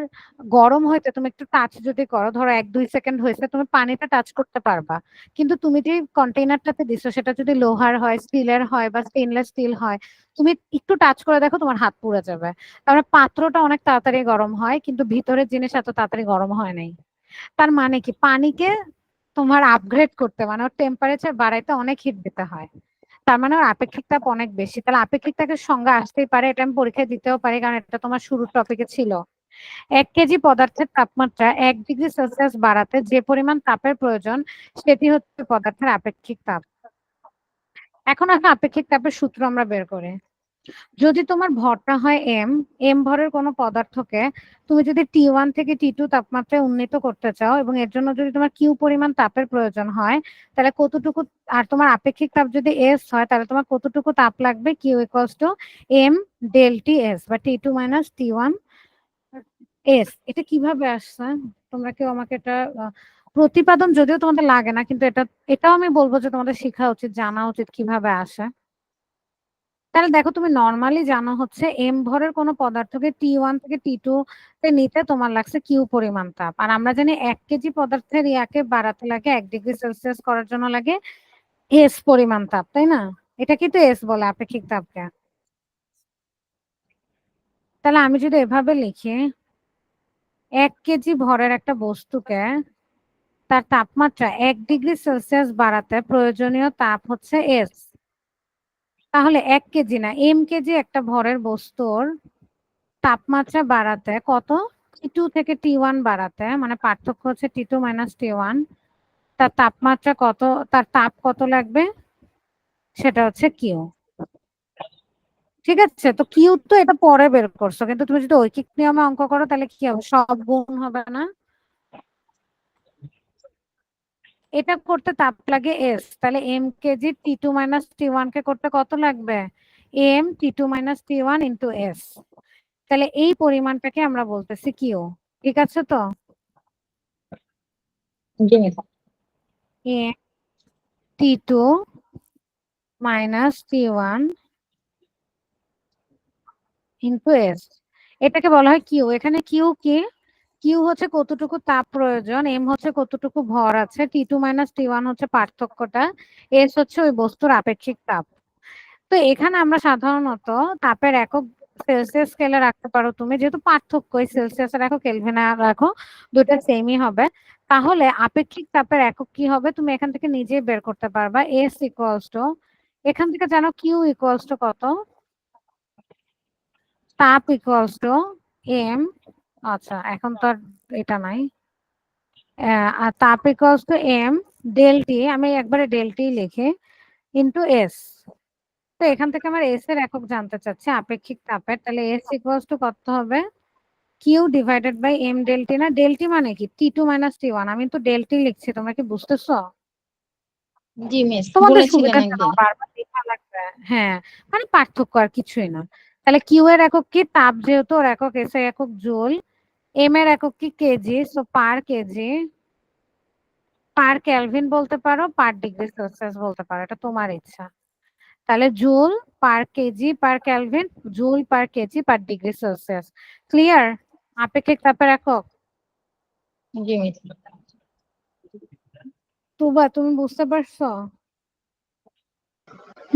গরম হইতে তুমি একটু টাচ যদি করো, ধরো 1-2 সেকেন্ড হয়েছে, তুমি পানিটা টাচ করতে পারবা, কিন্তু তুমি যে কন্টেইনারটাতে দিছো সেটা যদি লোহার হয়, স্টিলের হয় বা স্টেনলেস স্টিল হয়, তুমি একটু টাচ করে দেখো তোমার হাত পুড়ে যাবে। তারপরে পাত্রটা অনেক তাড়াতাড়ি গরম হয় কিন্তু ভিতরের জিনিস এত তাড়াতাড়ি গরম হয় নাই। তার মানে কি, পানিকে তোমার আপগ্রেড করতে মানে ওর টেম্পারেচার বাড়াইতে অনেক হিট দিতে হয়, তার মানে ওর আপেক্ষিক তাপ অনেক বেশি। তাহলে আপেক্ষিক তাপের সংজ্ঞা আসতেই পারে, এটা আমি পরীক্ষায় দিতেও পারি কারণ এটা তোমার শুরুর টপিকে ছিল। 1 কেজি পদার্থের তাপমাত্রা 1 ডিগ্রি সেলসিয়াস বাড়াতে যে পরিমাণ তাপের প্রয়োজন সেটি হচ্ছে পদার্থের আপেক্ষিক তাপ। এখন আসলে আপেক্ষিক তাপের সূত্র আমরা বের করি। যদি তোমার ভরটা হয় এম ভরের কোনো পদার্থকে তুমি যদি T1 থেকে T2 তাপমাত্রায় উন্নীত করতে চাও এবং এর জন্য যদি তোমার কিউ পরিমাণ তাপের প্রয়োজন হয়, তাহলে কতটুকু, আর তোমার আপেক্ষিক তাপ যদি এস হয় তাহলে তোমার কতটুকু তাপ লাগবে, Q equals to M del T S বা T2 মাইনাস T1 এস। এটা কিভাবে আসছে, তোমরা কেউ আমাকে এটা প্রতিপাদন যদিও তোমাদের লাগে না, কিন্তু এটাও আমি বলবো যে তোমাদের শেখা উচিত, জানা উচিত কিভাবে আসে। তাহলে দেখো, তুমি নর্মালি জানো হচ্ছে এম ভরের কোনো পদার্থকে T1 থেকে T2 তে নিতে তোমার লাগছে কিউ পরিমাণ তাপ, আর আমরা জানি 1 কেজি পদার্থের ইয়াকে বাড়াতে লাগে 1 ডিগ্রি সেলসিয়াস করার জন্য লাগে এস পরিমাণ তাপ, তাই না? এটা কিন্তু এস বলে আপেক্ষিক তাপকে। তাহলে আমি যদি এভাবে লিখি, 1 কেজি ভরের একটা বস্তুকে তার তাপমাত্রা 1 ডিগ্রি সেলসিয়াস বাড়াতে প্রয়োজনীয় তাপ হচ্ছে এস, তাহলে 1 কেজি না কেজি একটা ভরের বস্তুর তাপমাত্রা বাড়াতে কত, T2 থেকে T1 বাড়াতে, মানে পার্থক্য হচ্ছে T2 মাইনাস T1, তার তাপমাত্রা কত, তার তাপ কত লাগবে, সেটা হচ্ছে কিউ। ঠিক আছে, তো কিউ তো এটা পরে বের করছো, কিন্তু তুমি যদি ঐকিক নিয়মে অঙ্ক করো তাহলে কি হবে, সব গুণ হবে না? এটা করতে তাপ লাগে এস, তাহলে কেজি T2 মাইনাস T1 কে করতে কত লাগবে, T2 minus T1 into S. তাহলে এই পরিমাণটাকে আমরা বলতেছি কিউ। ঠিক আছে তো, জি miss. T2 minus T1 into S, এটাকে বলা হয় কিউ। এখানে কিউ কি, কিউ হচ্ছে কতটুকু তাপ প্রয়োজন, এম হচ্ছে কতটুকু ভর আছে, T2 মাইনাস T1 হচ্ছে পার্থক্যটা, এস হচ্ছে ওই বস্তুর আপেক্ষিক তাপ। তো এখানে আমরা সাধারণত তাপের একক সেলসিয়াস স্কেলে রাখতে পারো তুমি, যেহেতু পার্থক্য সেলসিয়াসে রাখো কেলভিনে রাখো, দুটো সেমই হবে। তাহলে আপেক্ষিক তাপের একক কি হবে তুমি এখান থেকে নিজেই বের করতে পারবা, এস ইকুয়ালস টু, এখান থেকে জানো কিউ ইকুয়ালস টু কত, তাপ ইকুয়ালস টু এম, আচ্ছা এখন তো আর এটা নাই, আর তাপ equals to M del t, আমি একবারে ডেল টি লিখি, ইন্টু এস। তো এখান থেকে আমার এস এর একক জানতে চাচ্ছে আপেক্ষিক তাপের, তাহলে এস ইকুয়ালস টু কত হবে, q divided by m del t, না ডেল টি মানে কি T2 মাইনাস T1, আমি তো ডেল টি লিখছি, তোমরা কি বুঝতেছো? জি মিস, তোমাদের বলেছিলেন সুবিধার জন্য একদিন। বারবার লেখা লাগবে। হ্যাঁ, মানে পার্থক্য আর কিছুই না। তাহলে কিউ এর একক কি, তাপ যেহেতু ওর একক, এস এর একক জুল, এম এর একক কি kg, so per KG, per kelvin বলতে পারো, পার ডিগ্রি সেলসিয়াস বলতে পারো, এটা তোমার ইচ্ছা। তাহলে joule per KG per kelvin, joule per KG per degree Celsius. Clear? আপেক্ষিক তাপের একক। জি মিস। তুবা তুমি বুঝতে পারছো?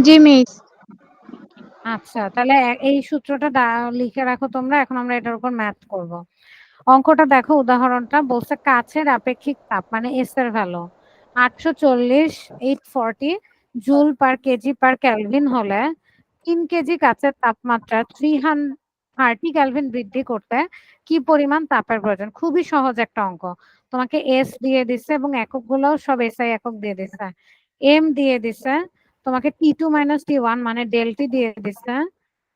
জি মিস। আচ্ছা, তাহলে এই সূত্রটা লিখে রাখো তোমরা। এখন আমরা এটার উপর ম্যাথ করব। অঙ্কটা দেখো, উদাহরণটা বলছে কাছের আপেক্ষিক তাপ মানে এস এর value 840 joule per KG per kelvin হলে 3 কেজি কাচের তাপমাত্রা 330 কেলভিন বৃদ্ধি করতে কি পরিমাণ তাপের প্রয়োজন? খুবই সহজ একটা অঙ্ক। তোমাকে এস দিয়ে দিছে এবং এককগুলোও সব এসআই একক দিয়ে দিছে, এম দিয়ে দিছে, তোমাকে T2 মাইনাস T1 মানে ডেলটি দিয়ে দিছে,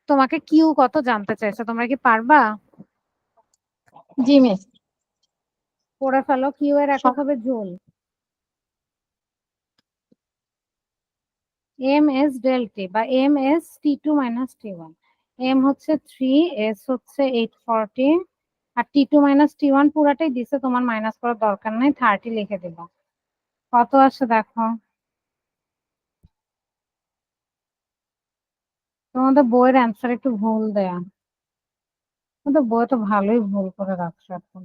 তোমাকে কিউ কত জানতে চাইছে। তোমরা কি পারবা? জি মিস। করে ফেলো। কিউ এর একক হবে জুল। এম এস ডেলটি বা M S T2 minus T1। M হচ্ছে 3, এস হচ্ছে 840 আর T2 মাইনাস T1 পুরাটাই দিছে, তোমার মাইনাস করার দরকার নাই, 30 লিখে দিবা। কত আসে দেখো। তোমাদের বইয়ের অ্যান্সার একটু ভুল দেয়া, তোমাদের বই তো ভালোই ভুল করে রাখছো এখন।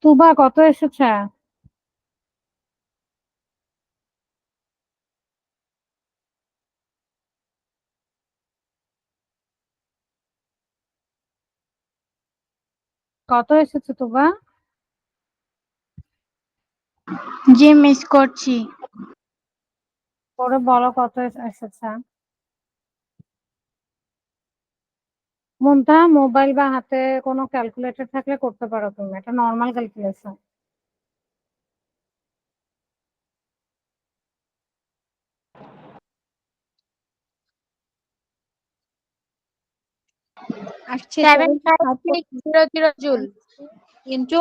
তুবা কত এসেছে? কত এসেছে তুবা? জি মিস করছি। পরে বলো কত এসেছে। মুনতাহা মোবাইল বা হাতে কোনো ক্যালকুলেটর থাকলে করতে পারো তুমি, এটা নর্মাল ক্যালকুলেশন। আসছে 75600 joule into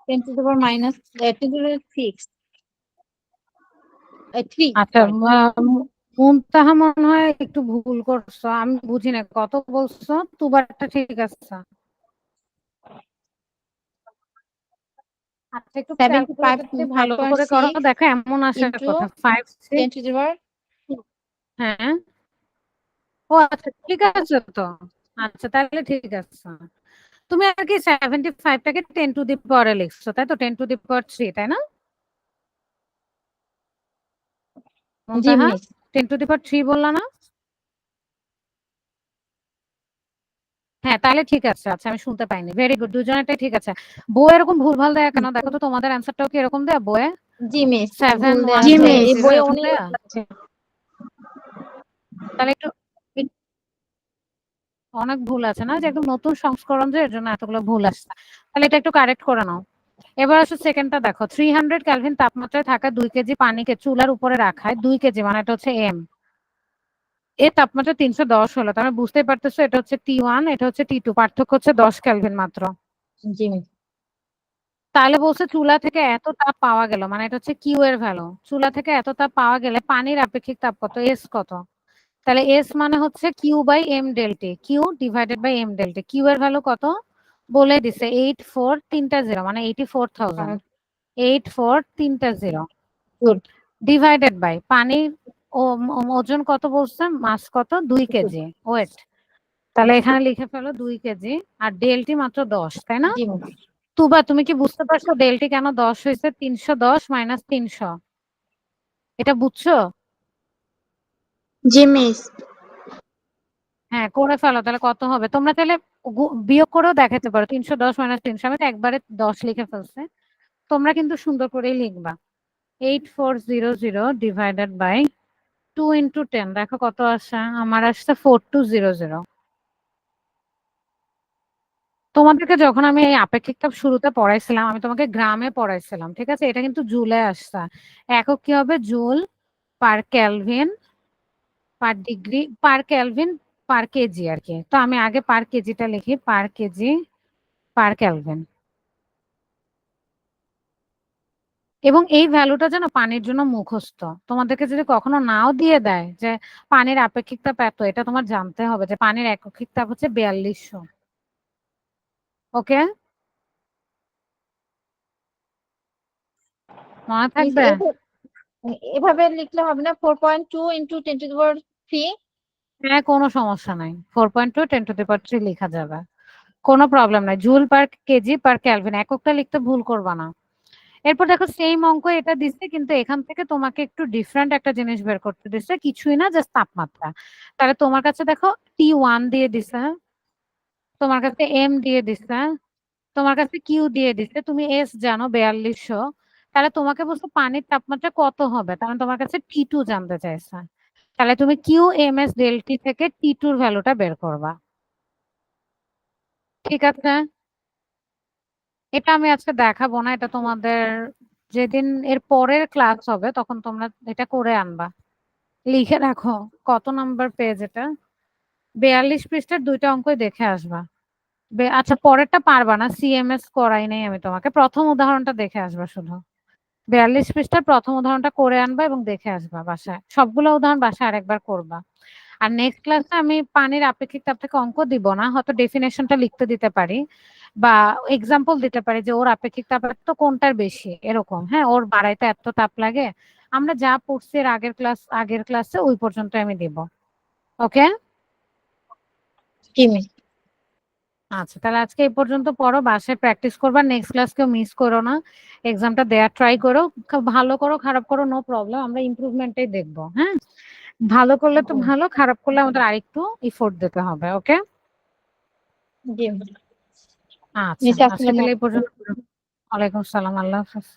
10 to the power minus 10 to the 6 3 আচ্ছা, মুনতাহা মনে হয় একটু ভুল করছো, আমি বুঝি না কত বলছো। তুবারটা ঠিক আছে। আচ্ছা, একটু ক্যালকুলেটর দিয়ে ভালো করে করো, 75.6 দেখো এমন আসার into কথা 5 10 6। to the power হ্যাঁ, ও আচ্ছা ঠিক আছে তো। আচ্ছা তাহলে ঠিক আছে। তুমি আর কি 75টাকে 10 টু দি পাওয়ারে লিখছো, তাই তো? 10 টু দি পাওয়ার 3, তাই না জি মুনতাহা? মিস। 10 টু দি পাওয়ার 3 বললা না? হ্যাঁ তাহলে ঠিক আছে। আচ্ছা আমি শুনতে পাইনি, ভেরি গুড, দুজনেরটাই ঠিক আছে। বই এরকম ভুলভাল দেয়া কেন? দেখো তো তোমাদের অ্যান্সারটাও কি এরকম দেয়া বইয়ে? জি মিস, 7 ভুল দেয়া 1 জি আছে 2 মিস। এই 0 বইয়ে এরকম অনেক দেয়া? আছে। তাহলে অনেক ভুল আছে না, যে একদম নতুন সংস্করণ, যে এর জন্য এতগুলো ভুল আসছে। তাহলে এটা একটু কারেক্ট করে নাও। এবার আসো সেকেন্ডটা দেখো, 300 কেলভিন তাপমাত্রায় থাকা 2 কেজি পানিকে চুলার উপরে রাখায় 2 কেজি মানে এটা হচ্ছে এম, এর তাপমাত্রা 310 হলো। তাহলে বুঝতেই পারতেছো এটা হচ্ছে T1, এটা হচ্ছে T2, পার্থক্য হচ্ছে 10 কেলভিন মাত্র। জি মিস। তাহলে বলছে চুলা থেকে এত তাপ পাওয়া গেল, মানে এটা হচ্ছে কিউ এর ভ্যালু। চুলা থেকে এত তাপ পাওয়া গেলে পানির আপেক্ষিক তাপ কত, এস কত? তাহলে এস মানে হচ্ছে Q by M delta T, Q divided by M delta T. Q এর ভ্যালু কত বলে দিছে, 84 তিনটা জিরো মানে 84,000, 84 তিনটা জিরো গুড। ডিভাইডেড বাই পানির ওজন কত বলছে, মাস কত, 2 কেজি ওয়েট। তাহলে এখানে লিখে ফেলো 2 কেজি, আর ডেলটি মাত্র 10, তাই না? জি মিস। তুবা তুমি কি বুঝতে পারছো ডেলটি কেন 10 হয়েছে? 310 মাইনাস 300, এটা বুঝছো? জি মিস। হ্যাঁ করে ফেলো। তাহলে কত হবে তোমরা তাহলে বিয়োগ করেও দেখাতে পারো, 310 মাইনাস 300। আমি তো একবারে 10 লিখে ফেলছে, তোমরা কিন্তু সুন্দর করেই লিখবা। 8400 ডিভাইডেড বাই 2 ইন্টু 10, দেখো কত আসে। আমার আসছে 4200। তোমাদেরকে যখন আমি এই আপেক্ষিক তাপ শুরুতে পড়াইছিলাম, আমি তোমাকে গ্রামে পড়াইছিলাম, ঠিক আছে? এটা কিন্তু জুলে আসছে। একক কি হবে, joule per kelvin per degree per kelvin per KG আর কি। তো আমি আগে পার কেজিটা লিখি, পার কেজি পার কেলভিন। এবং এই ভ্যালুটা যেন পানির জন্য মুখস্থ। তোমাদেরকে যদি কখনো নাও দিয়ে দেয় যে পানির আপেক্ষিক তাপ এত, এটা তোমার জানতে হবে যে পানির একক্ষিক তাপ হচ্ছে 4200। ওকে, মনে মিস থাকবে? এভাবে লিখলে হবে না? 4.2 ইন্টু 10 টু দি পাওয়ার 3। হ্যাঁ, কোনো সমস্যা নাই, 4.2 10 টু দি পাওয়ার 3 লেখা যাবে, কোনো প্রবলেম নাই। Joule per KG per kelvin এককটা লিখতে ভুল করবা না। এরপর দেখো সেম অঙ্ক এটা দিচ্ছে, কিন্তু এখান থেকে তোমাকে একটু ডিফারেন্ট একটা জিনিস বের করতে দিচ্ছে, কিছুই না, জাস্ট তাপমাত্রা। তাহলে তোমার কাছে দেখো T1 দিয়ে দিছে, তোমার কাছে এম দিয়ে দিছে, তোমার কাছে কিউ দিয়ে দিছে, তুমি এস জানো 4200। তাহলে তোমাকে বলছো পানির তাপমাত্রা কত হবে, তাহলে তোমার কাছে T2 জানতে চাইছে। তাহলে তুমি q m s del t থেকে T2 এর ভ্যালুটা বের করবা। ঠিক আছে, এটা আমি আজকে দেখাবো না, এটা তোমাদের যেদিন এর পরের ক্লাস হবে তখন তোমরা এটা করে আনবা। লিখে রাখো কত নাম্বার পেজ এটা, 42 পৃষ্ঠার দুইটা অঙ্কই দেখে আসবা। আচ্ছা পরেরটা পারবা না, সিএমএস করাই নাই আমি তোমাকে, প্রথম উদাহরণটা দেখে আসবা শুধু। 42 পৃষ্ঠার প্রথম উদাহরণটা করে আনবা এবং দেখে আসবা বাসায়, সবগুলো উদাহরণ বাসায় আরেকবার করবা। আর নেক্সট ক্লাসে আমি পানির আপেক্ষিক তাপ থেকে অঙ্ক দিব না, হয়তো ডেফিনেশনটা লিখতে দিতে পারি বা এক্সাম্পল দিতে পারি যে ওর আপেক্ষিক তাপ তো কোনটার বেশি এরকম, হ্যাঁ ওর বাড়াইতে এত তাপ লাগে। আমরা যা পড়ছি এর আগের ক্লাসে ওই পর্যন্ত আমি দিব। ওকে, জি মিস। আচ্ছা তাহলে আজকে এই পর্যন্ত পড়ো, বাসায় প্র্যাকটিস করবা, নেক্সট ক্লাস কেউ মিস করো না, এক্সামটা দেওয়ার ট্রাই করো। ভালো করো খারাপ করো নো প্রবলেম, আমরা ইমপ্রুভমেন্টটাই দেখবো। হ্যাঁ, ভালো করলে তো ভালো, খারাপ করলে আমাদের আরেকটু এফোর্ট দিতে হবে। ওকে, জি আচ্ছা মিস, আজকে আসসালামু তাহলে এই আলাইকুম। পর্যন্ত। ওয়ালাইকুম সালাম, আল্লাহ হাফেজ।